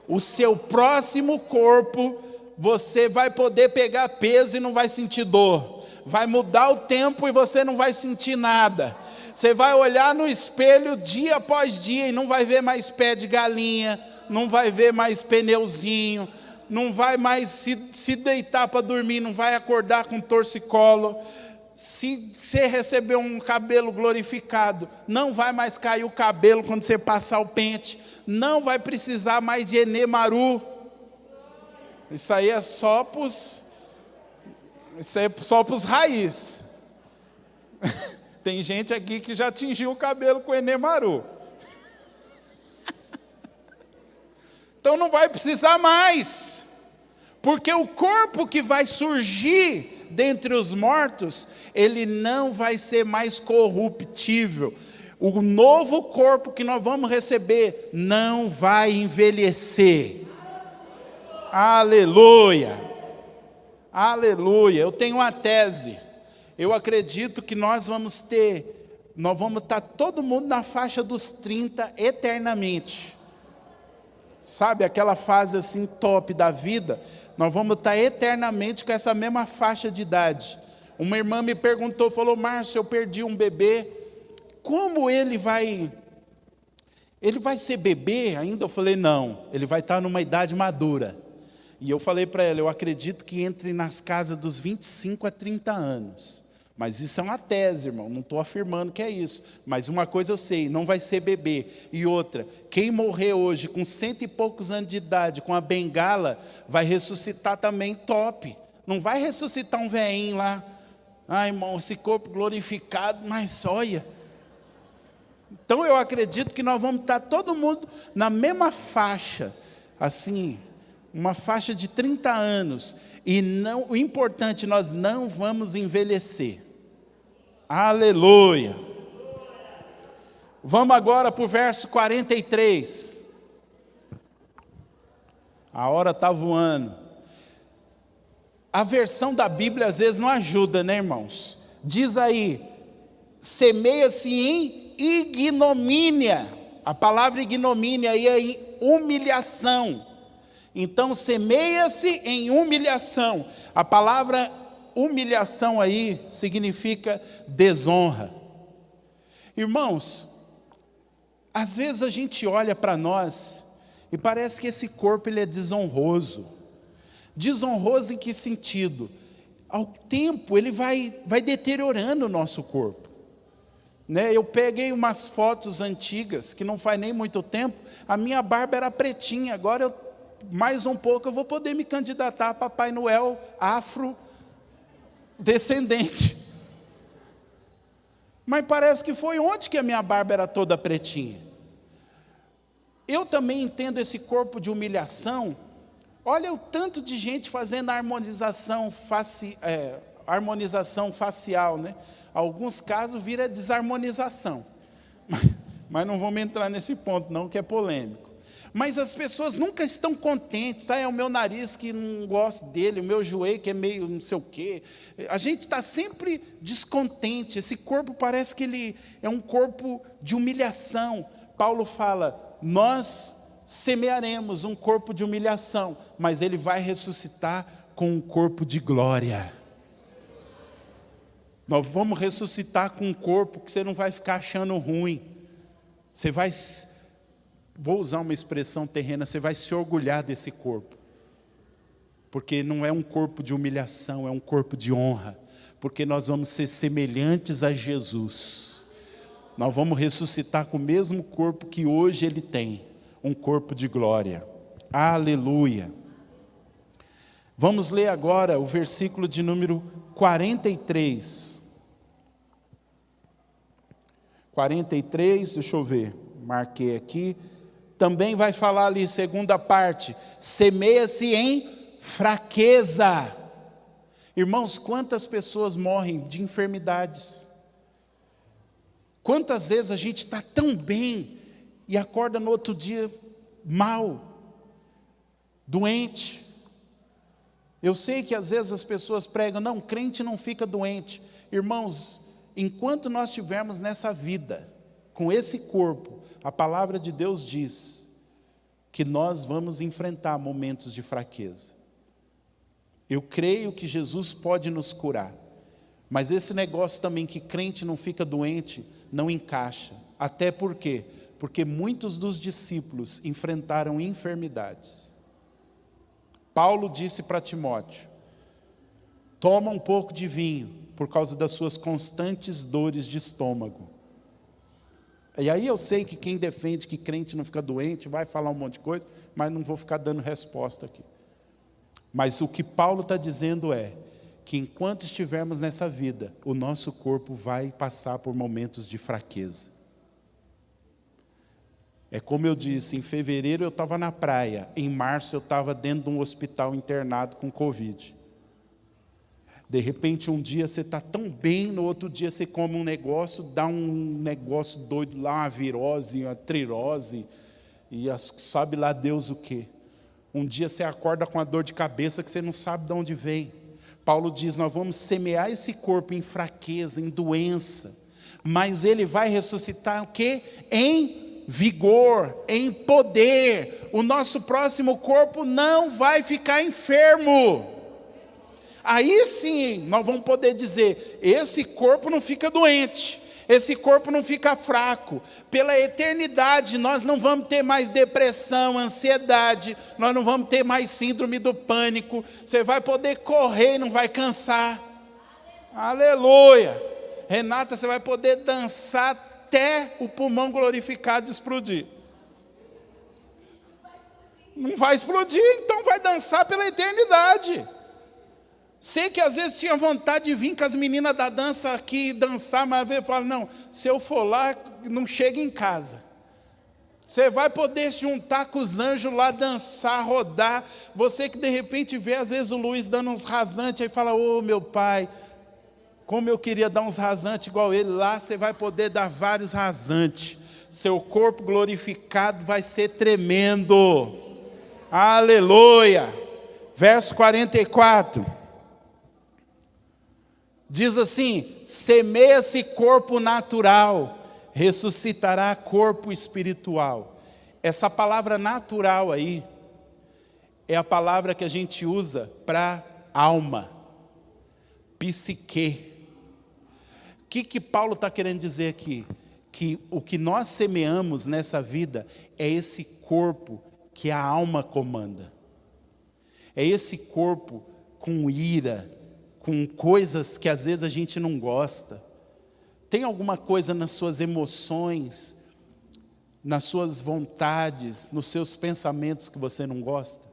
O seu próximo corpo, você vai poder pegar peso e não vai sentir dor, vai mudar o tempo e você não vai sentir nada. Você vai olhar no espelho dia após dia e não vai ver mais pé de galinha, não vai ver mais pneuzinho, não vai mais se deitar para dormir, não vai acordar com torcicolo. Se você receber um cabelo glorificado, não vai mais cair o cabelo quando você passar o pente, não vai precisar mais de enemaru. Isso aí é só para os raiz. Tem gente aqui que já atingiu o cabelo com enemaru. Então não vai precisar mais. Porque o corpo que vai surgir dentre os mortos, ele não vai ser mais corruptível. O novo corpo que nós vamos receber não vai envelhecer. Aleluia. Aleluia. Eu tenho uma tese. Eu acredito que nós vamos estar todo mundo na faixa dos 30 eternamente. Sabe, aquela fase assim top da vida, nós vamos estar eternamente com essa mesma faixa de idade. Uma irmã me perguntou, falou: Márcio, eu perdi um bebê, como ele vai ser bebê ainda? Eu falei: não, ele vai estar numa idade madura. E eu falei para ela, eu acredito que entre nas casas dos 25 a 30 anos. Mas isso é uma tese, irmão, não estou afirmando que é isso. Mas uma coisa eu sei, não vai ser bebê. E outra, quem morrer hoje com 100 e poucos anos de idade, com a bengala, vai ressuscitar também top. Não vai ressuscitar um velhinho lá. Ah, irmão, esse corpo glorificado, mas olha. Então eu acredito que nós vamos estar todo mundo na mesma faixa, assim, uma faixa de 30 anos. E não, o importante, nós não vamos envelhecer. Aleluia. Vamos agora para o verso 43. A hora está voando. A versão da Bíblia às vezes não ajuda, né, irmãos? Diz aí, semeia-se em ignomínia. A palavra ignomínia aí é em humilhação. Então, semeia-se em humilhação. A palavra humilhação aí significa desonra. Irmãos, às vezes a gente olha para nós e parece que esse corpo ele é desonroso. Desonroso em que sentido? Ao tempo ele vai deteriorando o nosso corpo. Né? Eu peguei umas fotos antigas, que não faz nem muito tempo, a minha barba era pretinha, agora mais um pouco eu vou poder me candidatar a Papai Noel afrodescendente. Mas parece que foi ontem que a minha barba era toda pretinha. Eu também entendo esse corpo de humilhação. Olha o tanto de gente fazendo harmonização facial, né? Alguns casos vira desarmonização. Mas não vamos entrar nesse ponto não, que é polêmico. Mas as pessoas nunca estão contentes. É o meu nariz que não gosto dele, o meu joelho que é meio não sei o quê. A gente está sempre descontente. Esse corpo parece que ele é um corpo de humilhação. Paulo fala, nós semearemos um corpo de humilhação, mas ele vai ressuscitar com um corpo de glória. Nós vamos ressuscitar com um corpo que você não vai ficar achando ruim. Você vai... Vou usar uma expressão terrena, você vai se orgulhar desse corpo. Porque não é um corpo de humilhação, é um corpo de honra. Porque nós vamos ser semelhantes a Jesus. Nós vamos ressuscitar com o mesmo corpo que hoje ele tem. Um corpo de glória. Aleluia. Vamos ler agora o versículo de número 43. 43, deixa eu ver, marquei aqui. Também vai falar ali, segunda parte, semeia-se em fraqueza. Irmãos, quantas pessoas morrem de enfermidades? Quantas vezes a gente está tão bem e acorda no outro dia mal, doente. Eu sei que às vezes as pessoas pregam, não, crente não fica doente. Irmãos, enquanto nós estivermos nessa vida, com esse corpo, a palavra de Deus diz que nós vamos enfrentar momentos de fraqueza. Eu creio que Jesus pode nos curar, mas esse negócio também que crente não fica doente, não encaixa. Até por quê? Porque muitos dos discípulos enfrentaram enfermidades. Paulo disse para Timóteo, toma um pouco de vinho, por causa das suas constantes dores de estômago. E aí eu sei que quem defende que crente não fica doente, vai falar um monte de coisa, mas não vou ficar dando resposta aqui. Mas o que Paulo está dizendo é, que enquanto estivermos nessa vida, o nosso corpo vai passar por momentos de fraqueza. É como eu disse, em fevereiro eu estava na praia, em março eu estava dentro de um hospital internado com Covid. De repente um dia você está tão bem, no outro dia você come um negócio, dá um negócio doido lá, uma virose, uma trirose, e sabe lá Deus o quê. Um dia você acorda com a dor de cabeça que você não sabe de onde vem. Paulo diz, nós vamos semear esse corpo em fraqueza, em doença, mas ele vai ressuscitar o quê? Em vigor, em poder. O nosso próximo corpo não vai ficar enfermo. Aí sim, nós vamos poder dizer, esse corpo não fica doente, esse corpo não fica fraco. Pela eternidade, nós não vamos ter mais depressão, ansiedade, nós não vamos ter mais síndrome do pânico. Você vai poder correr e não vai cansar. Aleluia! Renata, você vai poder dançar até o pulmão glorificado explodir. Não vai explodir, então vai dançar pela eternidade. Sei que às vezes tinha vontade de vir com as meninas da dança aqui dançar, mas eu falo, não, se eu for lá, não chega em casa. Você vai poder se juntar com os anjos lá, dançar, rodar. Você que de repente vê às vezes o Luiz dando uns rasantes, aí fala, ô meu pai, como eu queria dar uns rasantes igual ele. Lá você vai poder dar vários rasantes. Seu corpo glorificado vai ser tremendo. Aleluia. Verso 44. Diz assim, semeia-se corpo natural, ressuscitará corpo espiritual. Essa palavra natural aí, é a palavra que a gente usa para alma, psique. O que Paulo está querendo dizer aqui? Que o que nós semeamos nessa vida é esse corpo que a alma comanda. É esse corpo com ira, com coisas que às vezes a gente não gosta. Tem alguma coisa nas suas emoções, nas suas vontades, nos seus pensamentos que você não gosta?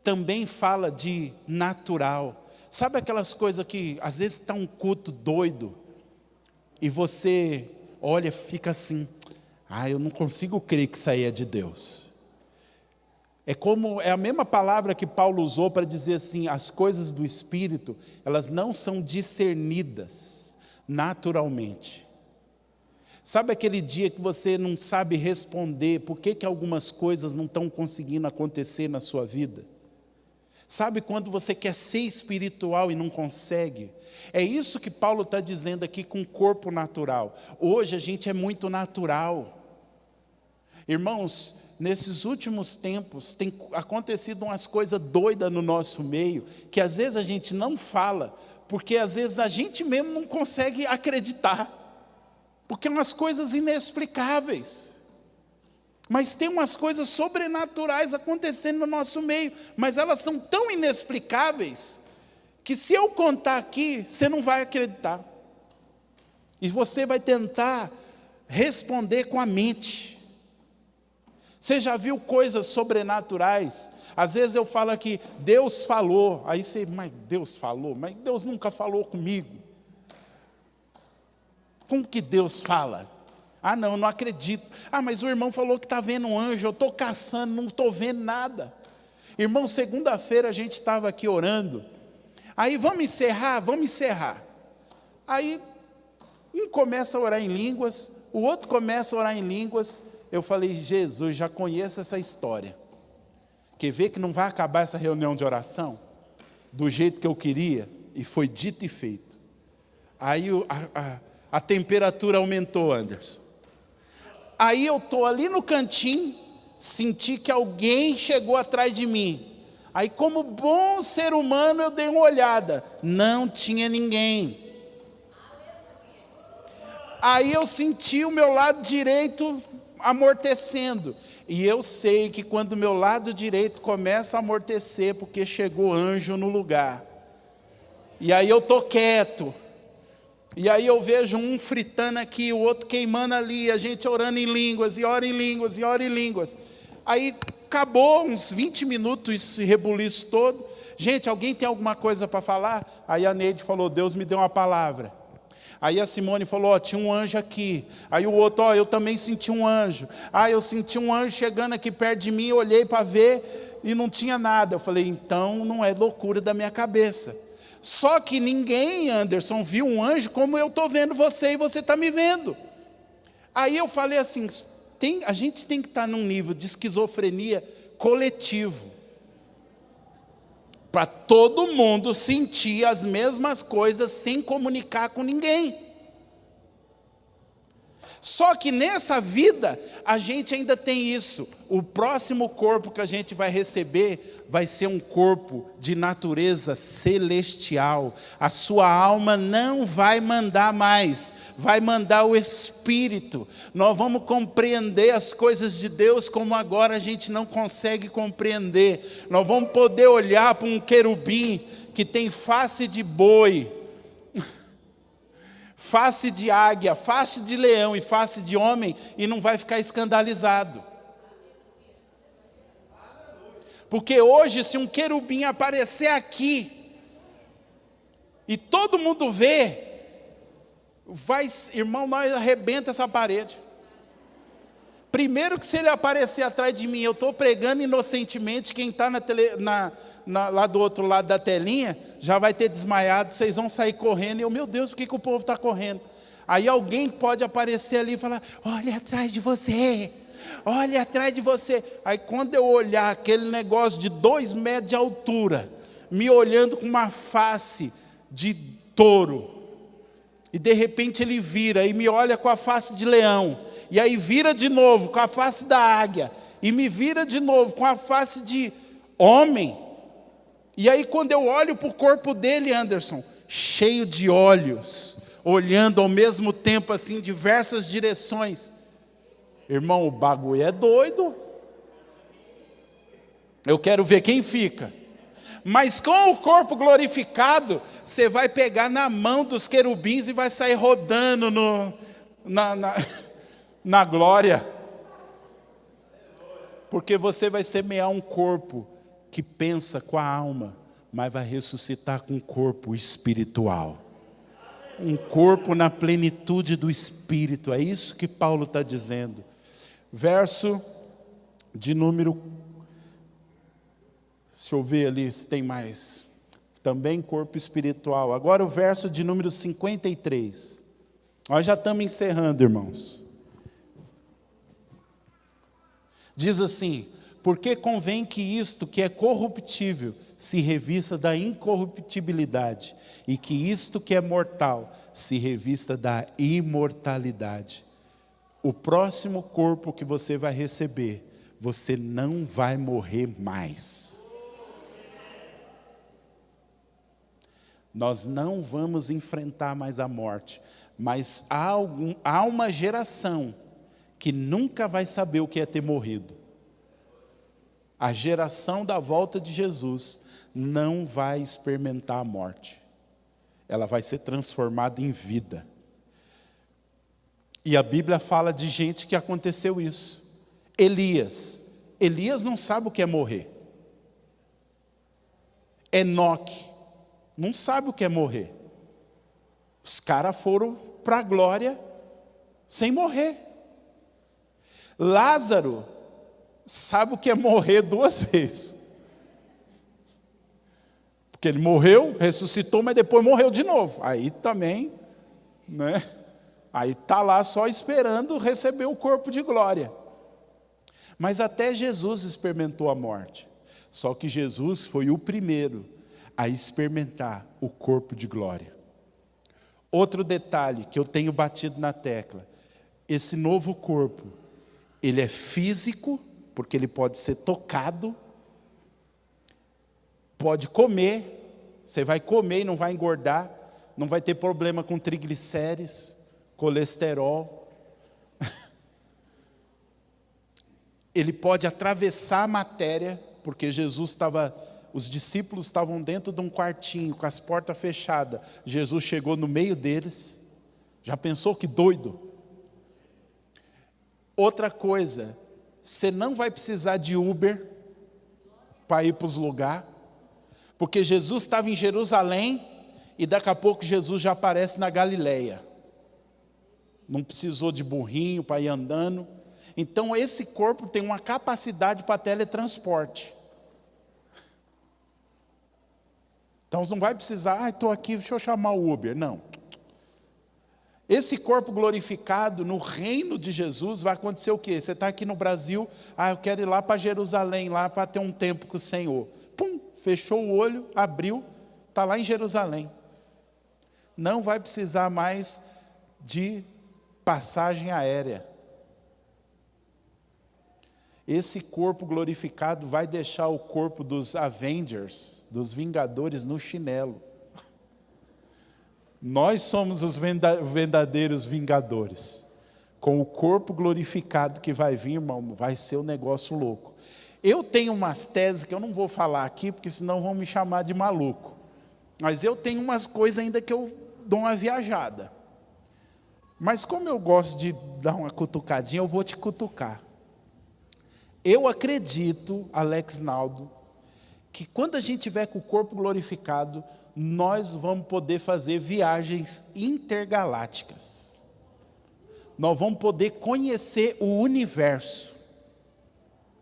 Também fala de natural. Sabe aquelas coisas que às vezes está um culto doido e você olha, fica assim, eu não consigo crer que isso aí é de Deus. É a mesma palavra que Paulo usou para dizer assim, as coisas do Espírito, elas não são discernidas naturalmente. Sabe aquele dia que você não sabe responder por que algumas coisas não estão conseguindo acontecer na sua vida? Sabe quando você quer ser espiritual e não consegue? É isso que Paulo está dizendo aqui com o corpo natural. Hoje a gente é muito natural. Irmãos, nesses últimos tempos tem acontecido umas coisas doidas no nosso meio, que às vezes a gente não fala, porque às vezes a gente mesmo não consegue acreditar, porque é umas coisas inexplicáveis. Mas tem umas coisas sobrenaturais acontecendo no nosso meio, mas elas são tão inexplicáveis, que se eu contar aqui, você não vai acreditar. E você vai tentar responder com a mente. Você já viu coisas sobrenaturais? Às vezes eu falo aqui, Deus falou. Aí você, mas Deus falou? Mas Deus nunca falou comigo. Como que Deus fala? Não, não acredito. Mas o irmão falou que está vendo um anjo, eu estou caçando, não estou vendo nada. Irmão, segunda-feira a gente estava aqui orando. Aí vamos encerrar. Aí Um começa a orar em línguas, o outro começa a orar em línguas. Eu falei, Jesus, já conheço essa história. Quer ver que não vai acabar essa reunião de oração do jeito que eu queria? E foi dito e feito. Aí a temperatura aumentou, Anderson. Aí eu estou ali no cantinho, senti que alguém chegou atrás de mim. Aí, como bom ser humano, eu dei uma olhada. Não tinha ninguém. Aí eu senti o meu lado direito amortecendo. E eu sei que quando o meu lado direito começa a amortecer, porque chegou anjo no lugar. E aí eu estou quieto. E aí eu vejo um fritando aqui, o outro queimando ali, a gente orando em línguas, e ora em línguas, e ora em línguas. Aí acabou uns 20 minutos esse rebuliço todo. Gente, alguém tem alguma coisa para falar? Aí a Neide falou, Deus me deu uma palavra. Aí a Simone falou, tinha um anjo aqui. Aí o outro, eu também senti um anjo. Eu senti um anjo chegando aqui perto de mim, eu olhei para ver e não tinha nada. Eu falei, então não é loucura da minha cabeça. Só que ninguém, Anderson, viu um anjo como eu estou vendo você e você está me vendo. Aí eu falei assim, a gente tem que estar num nível de esquizofrenia coletivo, para todo mundo sentir as mesmas coisas sem comunicar com ninguém. Só que nessa vida, a gente ainda tem isso. O próximo corpo que a gente vai receber vai ser um corpo de natureza celestial. A sua alma não vai mandar mais, vai mandar o Espírito. Nós vamos compreender as coisas de Deus como agora a gente não consegue compreender. Nós vamos poder olhar para um querubim que tem face de boi, face de águia, face de leão e face de homem, e não vai ficar escandalizado. Porque hoje, se um querubim aparecer aqui, e todo mundo vê, irmão, nós arrebenta essa parede. Primeiro que se ele aparecer atrás de mim, eu estou pregando inocentemente, quem está lá do outro lado da telinha, já vai ter desmaiado, vocês vão sair correndo, e eu, meu Deus, por que o povo está correndo? Aí alguém pode aparecer ali e falar, olha atrás de você, olha atrás de você. Aí quando eu olhar aquele negócio de 2 metros de altura, me olhando com uma face de touro, e de repente ele vira e me olha com a face de leão, e aí vira de novo com a face da águia, e me vira de novo com a face de homem. E aí quando eu olho para o corpo dele, Anderson, cheio de olhos, olhando ao mesmo tempo assim, diversas direções. Irmão, o bagulho é doido. Eu quero ver quem fica. Mas com o corpo glorificado, você vai pegar na mão dos querubins e vai sair rodando na glória. Porque você vai semear um corpo que pensa com a alma, mas vai ressuscitar com um corpo espiritual. Um corpo na plenitude do Espírito. É isso que Paulo está dizendo. Verso de número... Deixa eu ver ali se tem mais. Também corpo espiritual. Agora o verso de número 53. Nós já estamos encerrando, irmãos. Diz assim, porque convém que isto que é corruptível se revista da incorruptibilidade, e que isto que é mortal se revista da imortalidade. O próximo corpo que você vai receber, você não vai morrer mais. Nós não vamos enfrentar mais a morte, mas há uma geração que nunca vai saber o que é ter morrido. A geração da volta de Jesus não vai experimentar a morte. Ela vai ser transformada em vida. E a Bíblia fala de gente que aconteceu isso. Elias não sabe o que é morrer. Enoque não sabe o que é morrer. Os caras foram para a glória sem morrer. Lázaro sabe o que é morrer 2 vezes. Porque ele morreu, ressuscitou, mas depois morreu de novo. Aí também, né? Aí está lá só esperando receber o corpo de glória. Mas até Jesus experimentou a morte. Só que Jesus foi o primeiro a experimentar o corpo de glória. Outro detalhe que eu tenho batido na tecla: esse novo corpo, ele é físico, porque ele pode ser tocado, pode comer, você vai comer e não vai engordar, não vai ter problema com triglicérides, colesterol. Ele pode atravessar a matéria, porque os discípulos estavam dentro de um quartinho, com as portas fechadas. Jesus chegou no meio deles. Já pensou que doido? Outra coisa, você não vai precisar de Uber para ir para os lugares, porque Jesus estava em Jerusalém, e daqui a pouco Jesus já aparece na Galileia. Não precisou de burrinho para ir andando. Então esse corpo tem uma capacidade para teletransporte. Então não vai precisar, estou aqui, deixa eu chamar o Uber. Não. Esse corpo glorificado no reino de Jesus vai acontecer o quê? Você está aqui no Brasil, eu quero ir lá para Jerusalém, lá para ter um tempo com o Senhor. Pum, fechou o olho, abriu, está lá em Jerusalém. Não vai precisar mais de passagem aérea. Esse corpo glorificado vai deixar o corpo dos Avengers, dos Vingadores, no chinelo. Nós somos os verdadeiros Vingadores. Com o corpo glorificado que vai vir, irmão, vai ser um negócio louco. Eu tenho umas teses que eu não vou falar aqui, porque senão vão me chamar de maluco. Mas eu tenho umas coisas ainda que eu dou uma viajada. Mas como eu gosto de dar uma cutucadinha, eu vou te cutucar. Eu acredito, Alex Naldo, que quando a gente tiver com o corpo glorificado, nós vamos poder fazer viagens intergalácticas. Nós vamos poder conhecer o universo.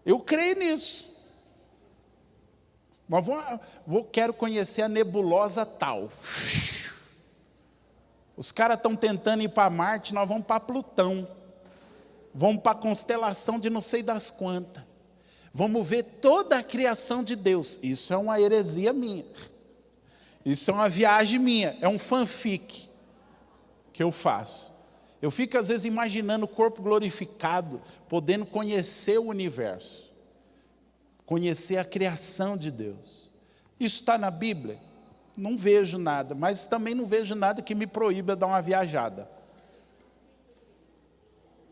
Eu creio nisso. Nós quero conhecer a nebulosa tal. Os caras estão tentando ir para Marte, nós vamos para Plutão. Vamos para a constelação de não sei das quantas. Vamos ver toda a criação de Deus. Isso é uma heresia minha. Isso é uma viagem minha. É um fanfic que eu faço. Eu fico às vezes imaginando o corpo glorificado, podendo conhecer o universo. Conhecer a criação de Deus. Isso está na Bíblia? Não vejo nada, mas também não vejo nada que me proíba de dar uma viajada.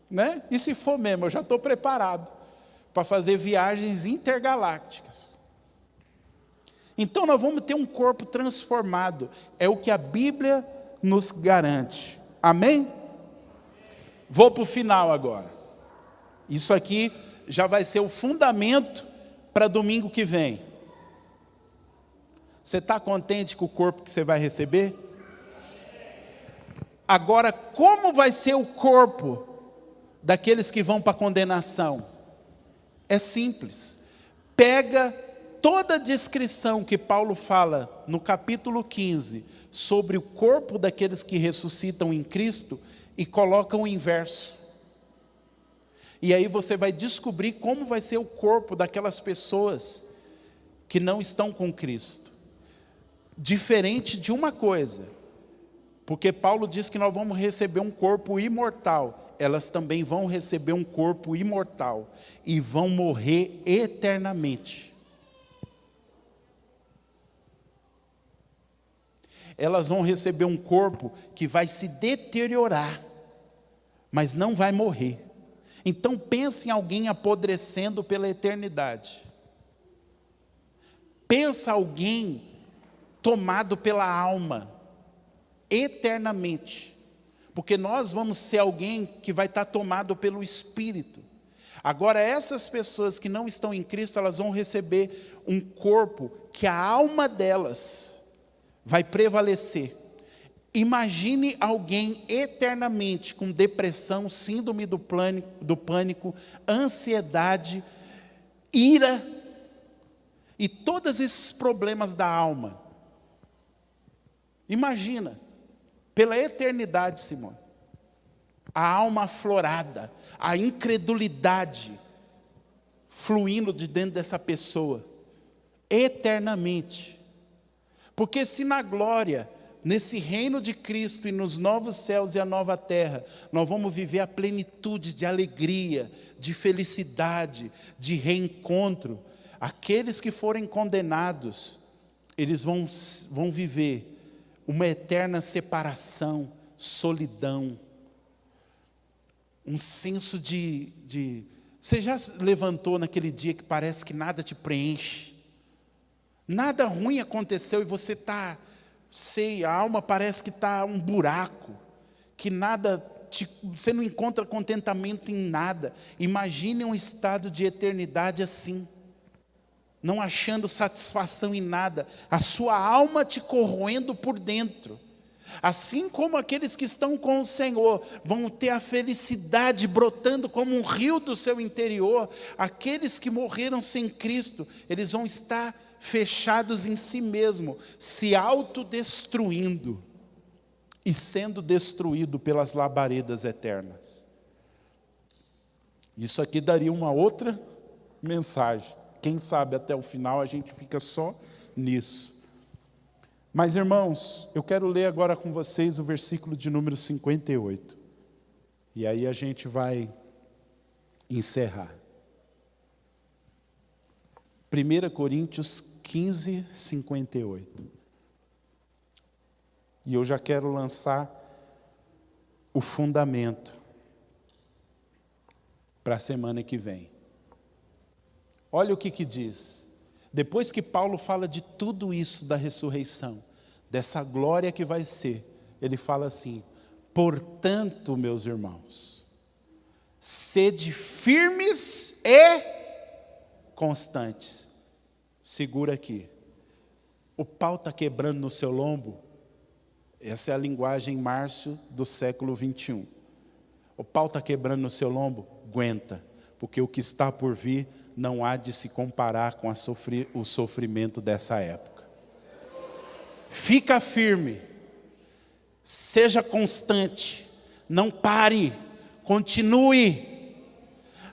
Né? E se for mesmo, eu já estou preparado para fazer viagens intergalácticas. Então nós vamos ter um corpo transformado. É o que a Bíblia nos garante. Amém? Vou para o final agora. Isso aqui já vai ser o fundamento para domingo que vem. Você está contente com o corpo que você vai receber? Agora, como vai ser o corpo daqueles que vão para a condenação? É simples. Pega toda a descrição que Paulo fala no capítulo 15 sobre o corpo daqueles que ressuscitam em Cristo e coloca o inverso. E aí você vai descobrir como vai ser o corpo daquelas pessoas que não estão com Cristo. Diferente de uma coisa, porque Paulo diz que nós vamos receber um corpo imortal. Elas também vão receber um corpo imortal e vão morrer eternamente. Elas vão receber um corpo que vai se deteriorar, mas não vai morrer. Então pense em alguém apodrecendo pela eternidade. Pensa alguém tomado pela alma eternamente. Porque nós vamos ser alguém que vai estar tomado pelo Espírito. Agora, essas pessoas que não estão em Cristo, elas vão receber um corpo que a alma delas vai prevalecer. Imagine alguém eternamente com depressão, síndrome do pânico, ansiedade, ira e todos esses problemas da alma. Imagina. Pela eternidade, Simone. a alma aflorada, a incredulidade fluindo de dentro dessa pessoa, eternamente. Porque se na glória, nesse reino de Cristo e nos novos céus e a nova terra, nós vamos viver a plenitude de alegria, de felicidade, de reencontro, aqueles que forem condenados, eles vão viver uma eterna separação, solidão, um senso de... Você já levantou naquele dia que parece que nada te preenche? Nada ruim aconteceu e você está, a alma parece que está um buraco, que você não encontra contentamento em nada. Imagine um estado de eternidade assim, não achando satisfação em nada, a sua alma te corroendo por dentro. Assim como aqueles que estão com o Senhor vão ter a felicidade brotando como um rio do seu interior, aqueles que morreram sem Cristo, eles vão estar fechados em si mesmo, se autodestruindo e sendo destruído pelas labaredas eternas. Isso aqui daria uma outra mensagem. Quem sabe até o final a gente fica só nisso. Mas, irmãos, eu quero ler agora com vocês o versículo de número 58. E aí a gente vai encerrar. 1 Coríntios 15, 58. E eu já quero lançar o fundamento para a semana que vem. Olha o que diz. Depois que Paulo fala de tudo isso da ressurreição, dessa glória que vai ser, ele fala assim: portanto, meus irmãos, sede firmes e constantes. Segura aqui. O pau está quebrando no seu lombo? Essa é a linguagem Márcio do século 21. O pau está quebrando no seu lombo? Aguenta, porque o que está por vir não há de se comparar com o sofrimento dessa época. Fica firme, seja constante, não pare, continue.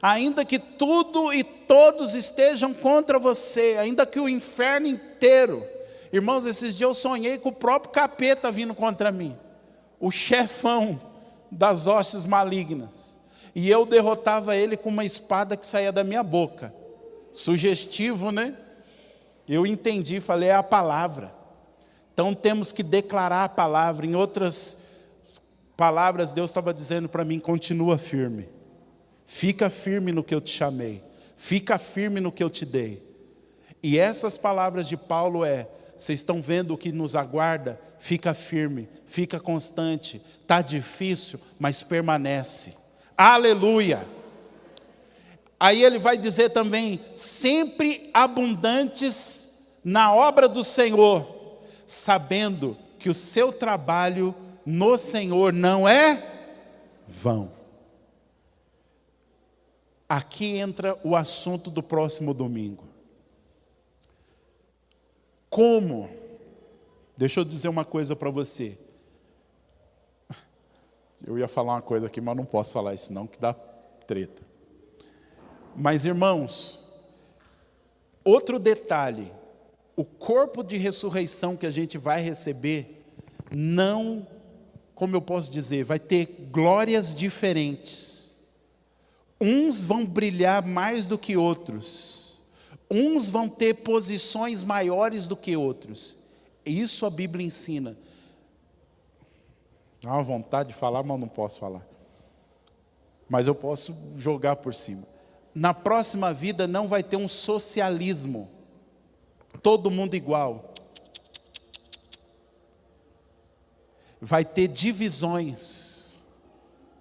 Ainda que tudo e todos estejam contra você, ainda que o inferno inteiro. Irmãos, esses dias eu sonhei com o próprio capeta vindo contra mim, o chefão das hostes malignas. E eu derrotava ele com uma espada que saía da minha boca. Sugestivo, né? Eu entendi, falei, é a palavra. Então temos que declarar a palavra. Em outras palavras, Deus estava dizendo para mim: continua firme. Fica firme no que eu te chamei. Fica firme no que eu te dei. E essas palavras de Paulo vocês estão vendo o que nos aguarda? Fica firme, fica constante. Está difícil, mas permanece. Aleluia! Aí ele vai dizer também: sempre abundantes na obra do Senhor, sabendo que o seu trabalho no Senhor não é vão. Aqui entra o assunto do próximo domingo. Como? Deixa eu dizer uma coisa para você. Eu ia falar uma coisa aqui, mas não posso falar isso não, que dá treta. Mas, irmãos, outro detalhe: o corpo de ressurreição que a gente vai receber, não, como eu posso dizer, vai ter glórias diferentes. Uns vão brilhar mais do que outros. Uns vão ter posições maiores do que outros. Isso a Bíblia ensina. Dá uma vontade de falar, mas não posso falar. Mas eu posso jogar por cima. Na próxima vida não vai ter um socialismo. Todo mundo igual. Vai ter divisões.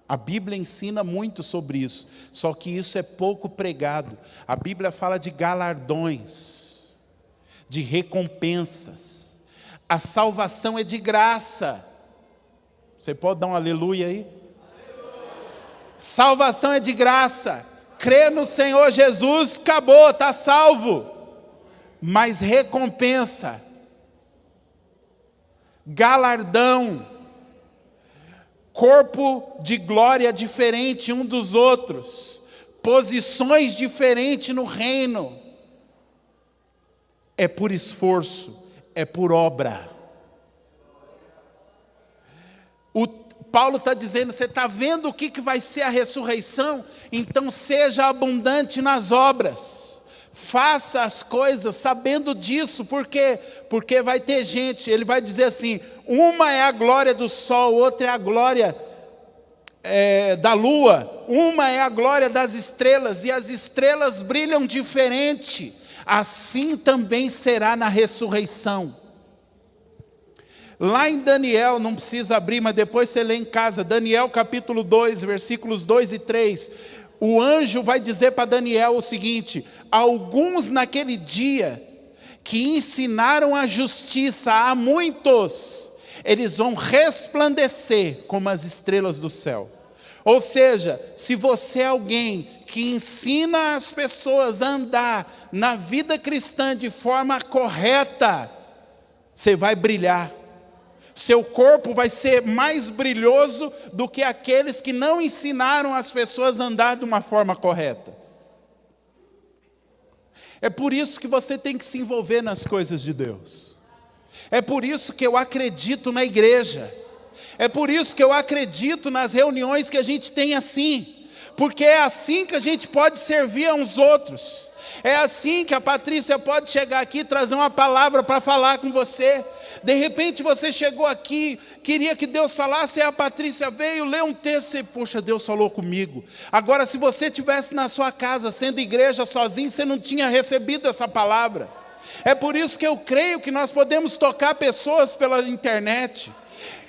A Bíblia ensina muito sobre isso, só que isso é pouco pregado. A Bíblia fala de galardões, de recompensas. A salvação é de graça. Você pode dar um aleluia aí? Aleluia. Salvação é de graça. Crê no Senhor Jesus, acabou, está salvo. Mas recompensa, galardão, corpo de glória diferente um dos outros, posições diferentes no reino. É por esforço, é por obra. Paulo está dizendo, você está vendo o que vai ser a ressurreição? Então seja abundante nas obras. Faça as coisas sabendo disso. Por quê? Porque vai ter gente, ele vai dizer assim, uma é a glória do sol, outra é a glória da lua, uma é a glória das estrelas, e as estrelas brilham diferente. Assim também será na ressurreição. Lá em Daniel, não precisa abrir, mas depois você lê em casa, Daniel capítulo 2, versículos 2 e 3, o anjo vai dizer para Daniel o seguinte, alguns naquele dia, que ensinaram a justiça a muitos, eles vão resplandecer como as estrelas do céu. Ou seja, se você é alguém que ensina as pessoas a andar na vida cristã de forma correta, você vai brilhar. Seu corpo vai ser mais brilhoso do que aqueles que não ensinaram as pessoas a andar de uma forma correta. É por isso que você tem que se envolver nas coisas de Deus. É por isso que eu acredito na igreja. É por isso que eu acredito nas reuniões que a gente tem assim. Porque é assim que a gente pode servir a uns outros. É assim que a Patrícia pode chegar aqui e trazer uma palavra para falar com você. De repente você chegou aqui, queria que Deus falasse, e a Patrícia veio, leu um texto e, poxa, Deus falou comigo. Agora, se você estivesse na sua casa, sendo igreja sozinho, você não tinha recebido essa palavra. É por isso que eu creio que nós podemos tocar pessoas pela internet.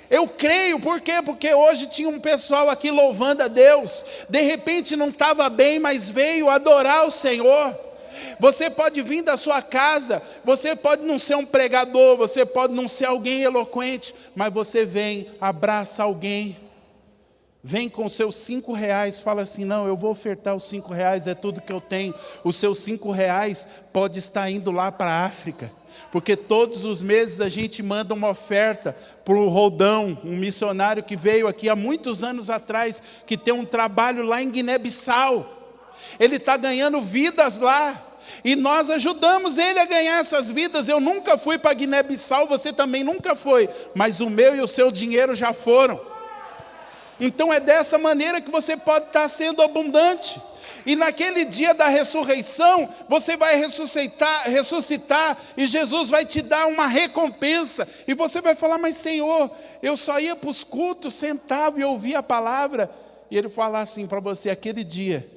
Eu creio, por quê? Porque hoje tinha um pessoal aqui louvando a Deus. De repente não estava bem, mas veio adorar o Senhor. Você pode vir da sua casa, você pode não ser um pregador, você pode não ser alguém eloquente, mas você vem, abraça alguém, vem com os seus 5 reais, fala assim, não, eu vou ofertar os 5 reais, é tudo que eu tenho. Os seus 5 reais pode estar indo lá para a África, porque todos os meses a gente manda uma oferta para o Roldão, um missionário que veio aqui há muitos anos atrás, que tem um trabalho lá em Guiné-Bissau. Ele está ganhando vidas lá. E nós ajudamos ele a ganhar essas vidas. Eu nunca fui para Guiné-Bissau, você também nunca foi. Mas o meu e o seu dinheiro já foram. Então é dessa maneira que você pode estar sendo abundante. E naquele dia da ressurreição, você vai ressuscitar e Jesus vai te dar uma recompensa. E você vai falar, mas Senhor, eu só ia para os cultos, sentava e ouvia a palavra. E ele fala assim para você, aquele dia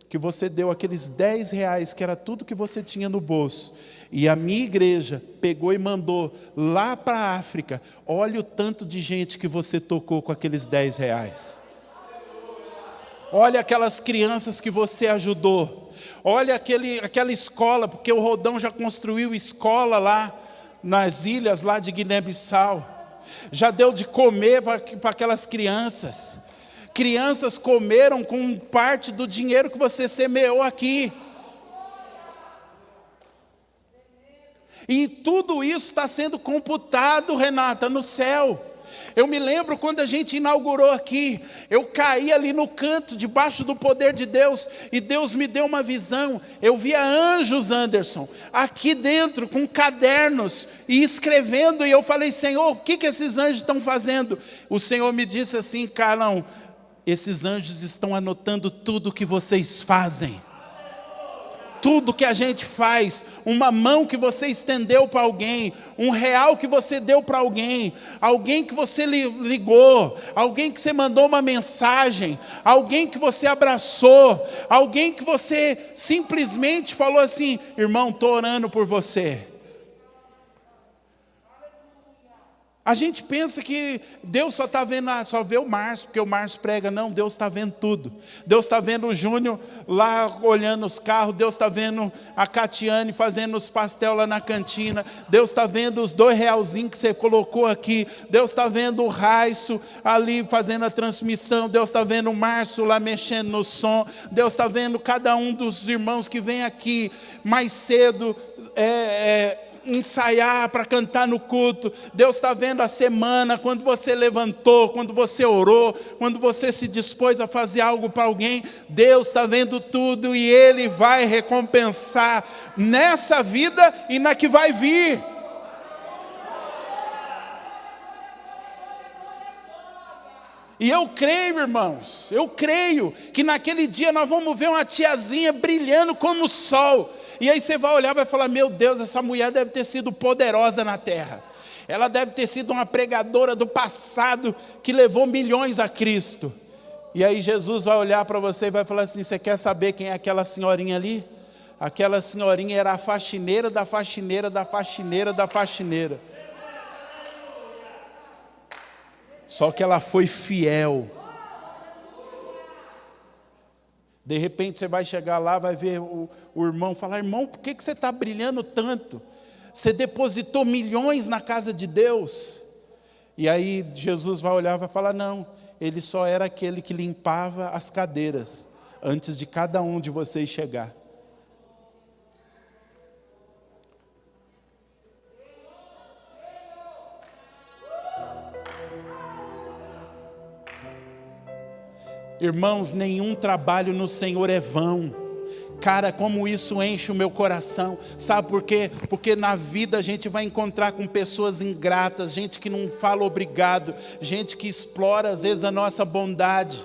que você deu aqueles 10 reais, que era tudo que você tinha no bolso, e a minha igreja pegou e mandou lá para a África, olha o tanto de gente que você tocou com aqueles 10 reais. Olha aquelas crianças que você ajudou. Olha aquela escola, porque o Rodão já construiu escola lá nas ilhas lá de Guiné-Bissau. Já deu de comer para aquelas crianças. Crianças comeram com parte do dinheiro que você semeou aqui. E tudo isso está sendo computado, Renata, no céu. Eu me lembro quando a gente inaugurou aqui, eu caí ali no canto, debaixo do poder de Deus, e Deus me deu uma visão. Eu via anjos, Anderson, aqui dentro, com cadernos, e escrevendo, e eu falei, Senhor, o que esses anjos estão fazendo? O Senhor me disse assim, Carlão, esses anjos estão anotando tudo que vocês fazem. Tudo que a gente faz, uma mão que você estendeu para alguém, um real que você deu para alguém, alguém que você ligou, alguém que você mandou uma mensagem, alguém que você abraçou, alguém que você simplesmente falou assim, irmão, estou orando por você. A gente pensa que Deus só está vendo, só vê o Márcio, porque o Márcio prega. Não, Deus está vendo tudo. Deus está vendo o Júnior lá olhando os carros. Deus está vendo a Catiane fazendo os pastel lá na cantina. Deus está vendo os 2 realzinhos que você colocou aqui. Deus está vendo o Raiço ali fazendo a transmissão. Deus está vendo o Márcio lá mexendo no som. Deus está vendo cada um dos irmãos que vem aqui mais cedo, ensaiar, para cantar no culto. Deus está vendo a semana, quando você levantou, quando você orou, quando você se dispôs a fazer algo para alguém. Deus está vendo tudo e Ele vai recompensar nessa vida e na que vai vir. E eu creio, irmãos, eu creio que naquele dia nós vamos ver uma tiazinha brilhando como o sol. E aí você vai olhar e vai falar: meu Deus, essa mulher deve ter sido poderosa na terra. Ela deve ter sido uma pregadora do passado que levou milhões a Cristo. E aí Jesus vai olhar para você e vai falar assim: você quer saber quem é aquela senhorinha ali? Aquela senhorinha era a faxineira da faxineira da faxineira da faxineira. Só que ela foi fiel. De repente você vai chegar lá, vai ver o irmão falar: irmão, por que você está brilhando tanto? Você depositou milhões na casa de Deus. E aí Jesus vai olhar e vai falar: não, ele só era aquele que limpava as cadeiras antes de cada um de vocês chegar. Irmãos, nenhum trabalho no Senhor é vão. Cara, como isso enche o meu coração. Sabe por quê? Porque na vida a gente vai encontrar com pessoas ingratas, gente que não fala obrigado, gente que explora às vezes a nossa bondade.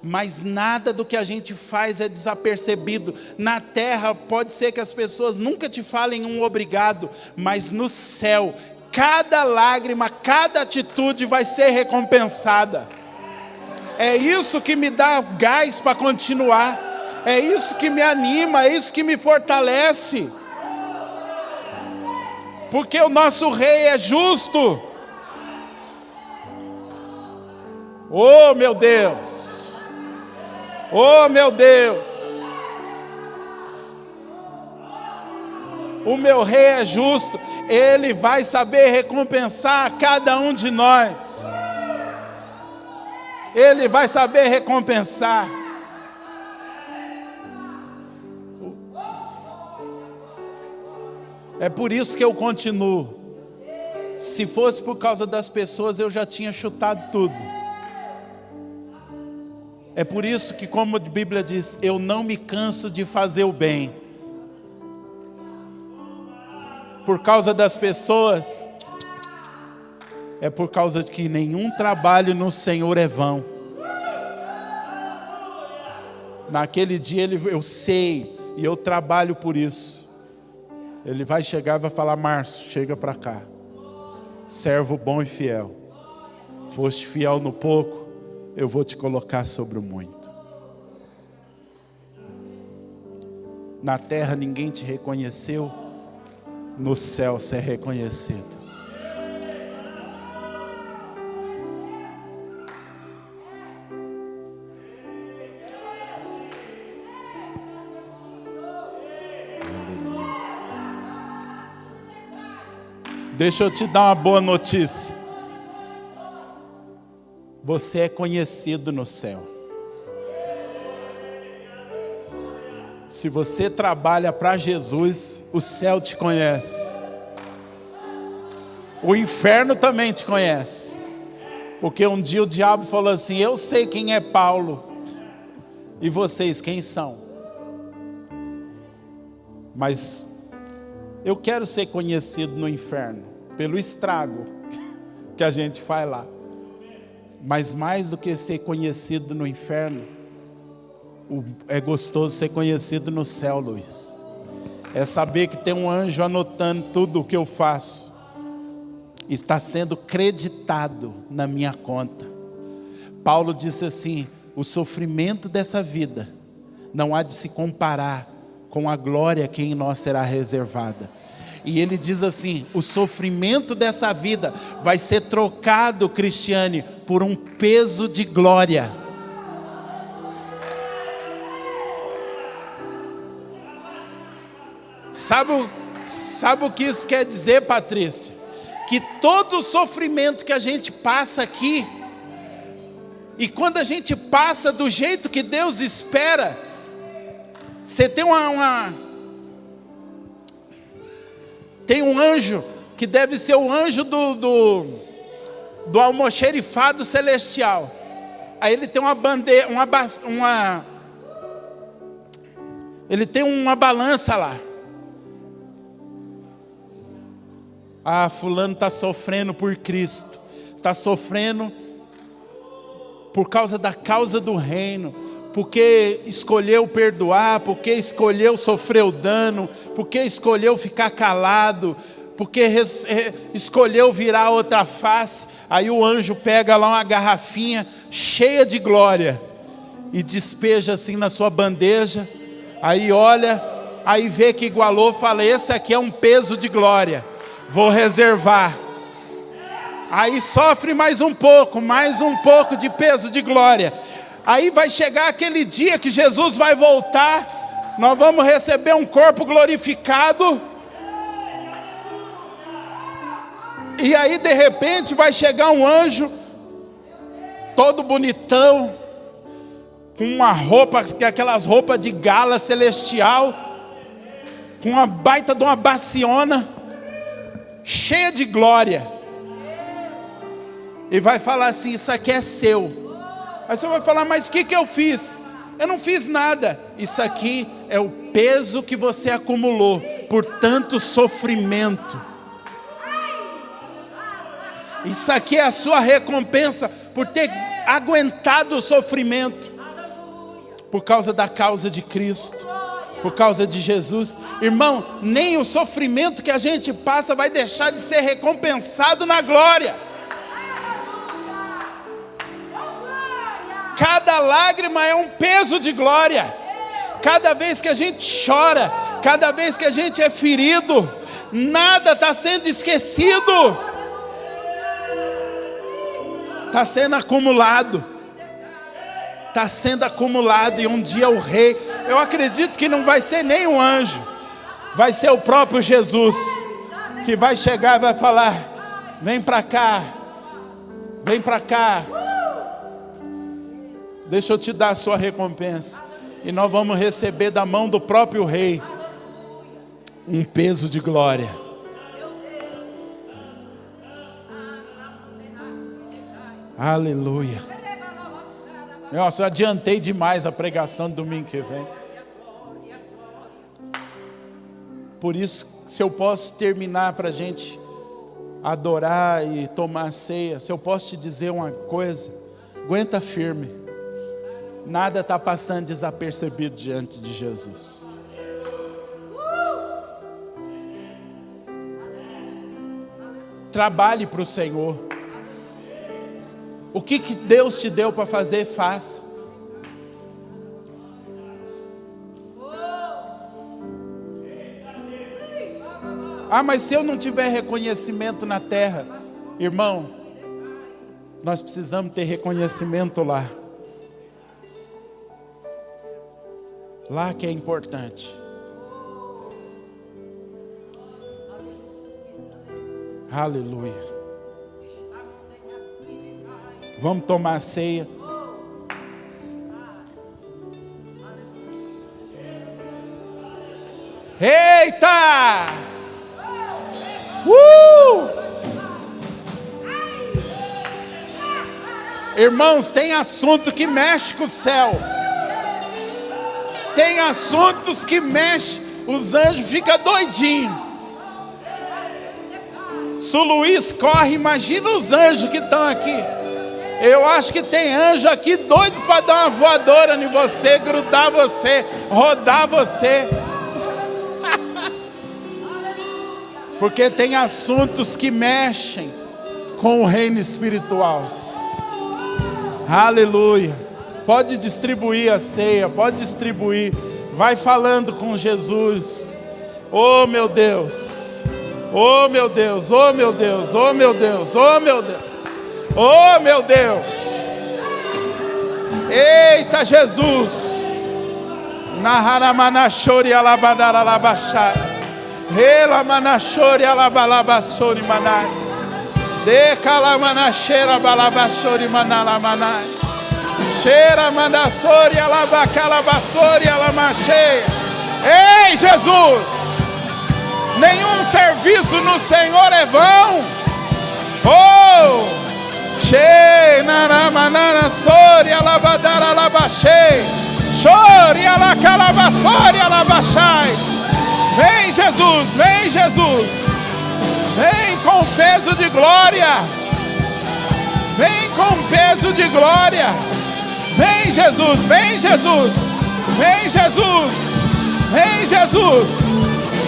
Mas nada do que a gente faz é desapercebido. Na terra pode ser que as pessoas nunca te falem um obrigado, mas no céu, cada lágrima, cada atitude vai ser recompensada. É isso que me dá gás para continuar. É isso que me anima, é isso que me fortalece. Porque o nosso rei é justo. Oh, meu Deus. Oh, meu Deus. O meu rei é justo. Ele vai saber recompensar cada um de nós. Ele vai saber recompensar. É por isso que eu continuo. Se fosse por causa das pessoas, eu já tinha chutado tudo. É por isso que, como a Bíblia diz, eu não me canso de fazer o bem. Por causa das pessoas, é por causa de que nenhum trabalho no Senhor é vão. Naquele dia eu sei, e eu trabalho por isso. Ele vai chegar e vai falar: Márcio, chega para cá. Servo bom e fiel. Foste fiel no pouco, eu vou te colocar sobre o muito. Na terra ninguém te reconheceu, no céu você é reconhecido. Deixa eu te dar uma boa notícia. Você é conhecido no céu. Se você trabalha para Jesus, o céu te conhece. O inferno também te conhece. Porque um dia o diabo falou assim: eu sei quem é Paulo. E vocês quem são? Mas eu quero ser conhecido no inferno, pelo estrago que a gente faz lá. Mas mais do que ser conhecido no inferno, é gostoso ser conhecido no céu, Luiz. É saber que tem um anjo anotando tudo o que eu faço. Está sendo creditado na minha conta. Paulo disse assim: o sofrimento dessa vida não há de se comparar com a glória que em nós será reservada. E ele diz assim: o sofrimento dessa vida vai ser trocado, Cristiane, por um peso de glória. Sabe o que isso quer dizer, Patrícia? Que todo o sofrimento que a gente passa aqui, e quando a gente passa do jeito que Deus espera, você tem Tem um anjo, que deve ser o anjo do almoxerifado celestial. Aí ele tem uma bandeira, ele tem uma balança lá. Ah, fulano está sofrendo por Cristo, está sofrendo por causa da causa do reino, porque escolheu perdoar, porque escolheu sofrer o dano, porque escolheu ficar calado, porque escolheu virar outra face. Aí o anjo pega lá uma garrafinha cheia de glória e despeja assim na sua bandeja. Aí olha, aí vê que igualou, fala: esse aqui é um peso de glória, vou reservar. Aí sofre mais um pouco de peso de glória. Aí vai chegar aquele dia que Jesus vai voltar, nós vamos receber um corpo glorificado. E aí de repente vai chegar um anjo, todo bonitão, com uma roupa, aquelas roupas de gala celestial, com uma baita de uma baciona, cheia de glória. E vai falar assim: isso aqui é seu. Aí você vai falar: mas o que eu fiz? Eu não fiz nada. Isso aqui é o peso que você acumulou por tanto sofrimento. Isso aqui é a sua recompensa por ter aguentado o sofrimento, por causa da causa de Cristo, por causa de Jesus. Irmão, nem o sofrimento que a gente passa vai deixar de ser recompensado na glória. Cada lágrima é um peso de glória. Cada vez que a gente chora, cada vez que a gente é ferido, nada está sendo esquecido. Está sendo acumulado. Está sendo acumulado. E um dia o rei, eu acredito que não vai ser nem um anjo, vai ser o próprio Jesus, que vai chegar e vai falar: vem para cá, vem para cá, deixa eu te dar a sua recompensa. E nós vamos receber da mão do próprio rei um peso de glória. Aleluia. Nossa, eu adiantei demais a pregação do domingo que vem. Por isso, se eu posso terminar para a gente adorar e tomar ceia, se eu posso te dizer uma coisa: aguenta firme. Nada está passando desapercebido diante de Jesus. Trabalhe para o Senhor. O que Deus te deu para fazer, faça. Ah, mas se eu não tiver reconhecimento na terra, irmão, nós precisamos ter reconhecimento lá. Lá que é importante. Aleluia. Vamos tomar a ceia. Eita! Irmãos, tem assunto que mexe com o céu. Tem assuntos que mexem, os anjos ficam doidinhos. Se o Luiz corre, imagina os anjos que estão aqui. Eu acho que tem anjo aqui doido para dar uma voadora em você, grudar você, rodar você. Porque tem assuntos que mexem com o reino espiritual. Aleluia. Pode distribuir a ceia, pode distribuir. Vai falando com Jesus. Oh meu Deus, oh meu Deus, oh meu Deus, oh meu Deus, oh meu Deus. Oh meu Deus. Eita Jesus. Naharamanashori alabadara alabashara. Relamanashori alabalabasori manai. Decalamanashera balabasori manalamanai. Cheira mandassori alabacalabassori alamacheia. Ei Jesus. Nenhum serviço no Senhor é vão. Oh! Shei naramanara sori alabadara alabashei. Chore alacalabassori alabashai. Vem Jesus, vem Jesus. Vem com peso de glória. Vem com peso de glória. Vem Jesus, vem Jesus. Vem Jesus. Vem Jesus.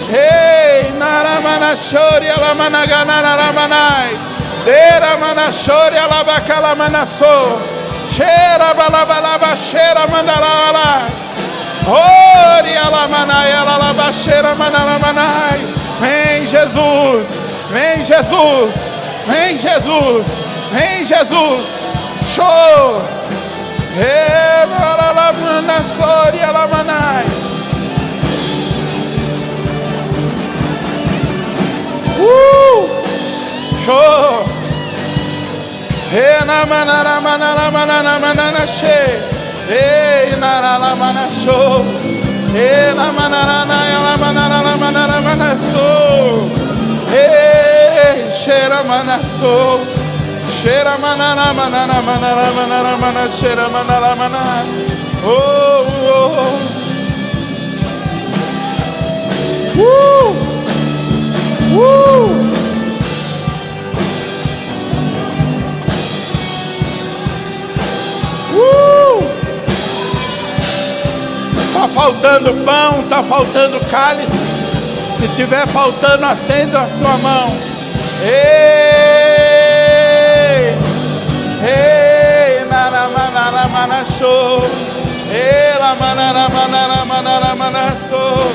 Ei, naramanashori alamanaganaramanai. Dera manashori alabacalamanasô. Cheira balabalaba, cheira mandaralas. Ori alamanai, alalabacheira mandaramanai. Vem Jesus, vem Jesus, vem Jesus, vem Jesus. Show. Ela sori alamanai. Show. Ena manara manara manara manara she. Ei narala manasho. Ena manara na manara manara manaso. Ei cheira manaso. Cheira manara manara manara manara manara cheira manara manara. Oh oh. Tá faltando pão, tá faltando cálice. Se tiver faltando, acenda a sua mão. Ei, ei, naramanara manachô. Ei, la manara manara manara manachô.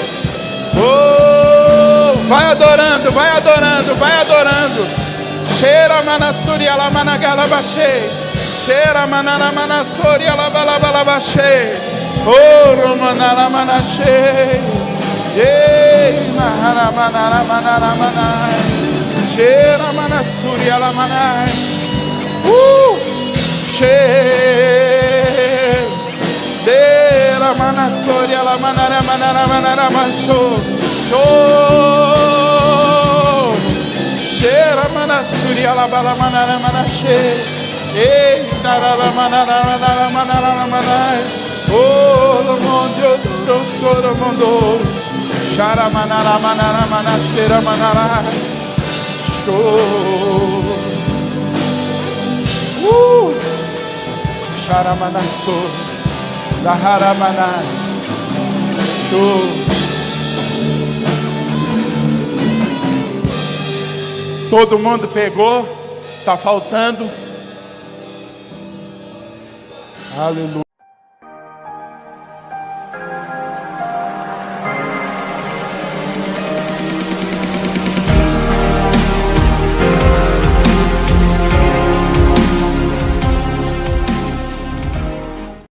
Oh, vai adorando, vai adorando, vai adorando. Cheira manassuri ala managala baixei. Cheira manara manassuri ala balabala baixei. Oh, romanara manachei. Ei, nahara manara manara manai. Cheira manassuri ala manai. Cheira. Dera manassuri ala manara manara manara manchou. Show. Cheira manassuri ala bala manara manachei. Ei, darala manara manara manara manai. Oh, lo mondio do soro mondo. Shara manara manara manasera manara. Show. Shara manasso. Zahara manai. Show. Todo mundo pegou? Tá faltando? Aleluia.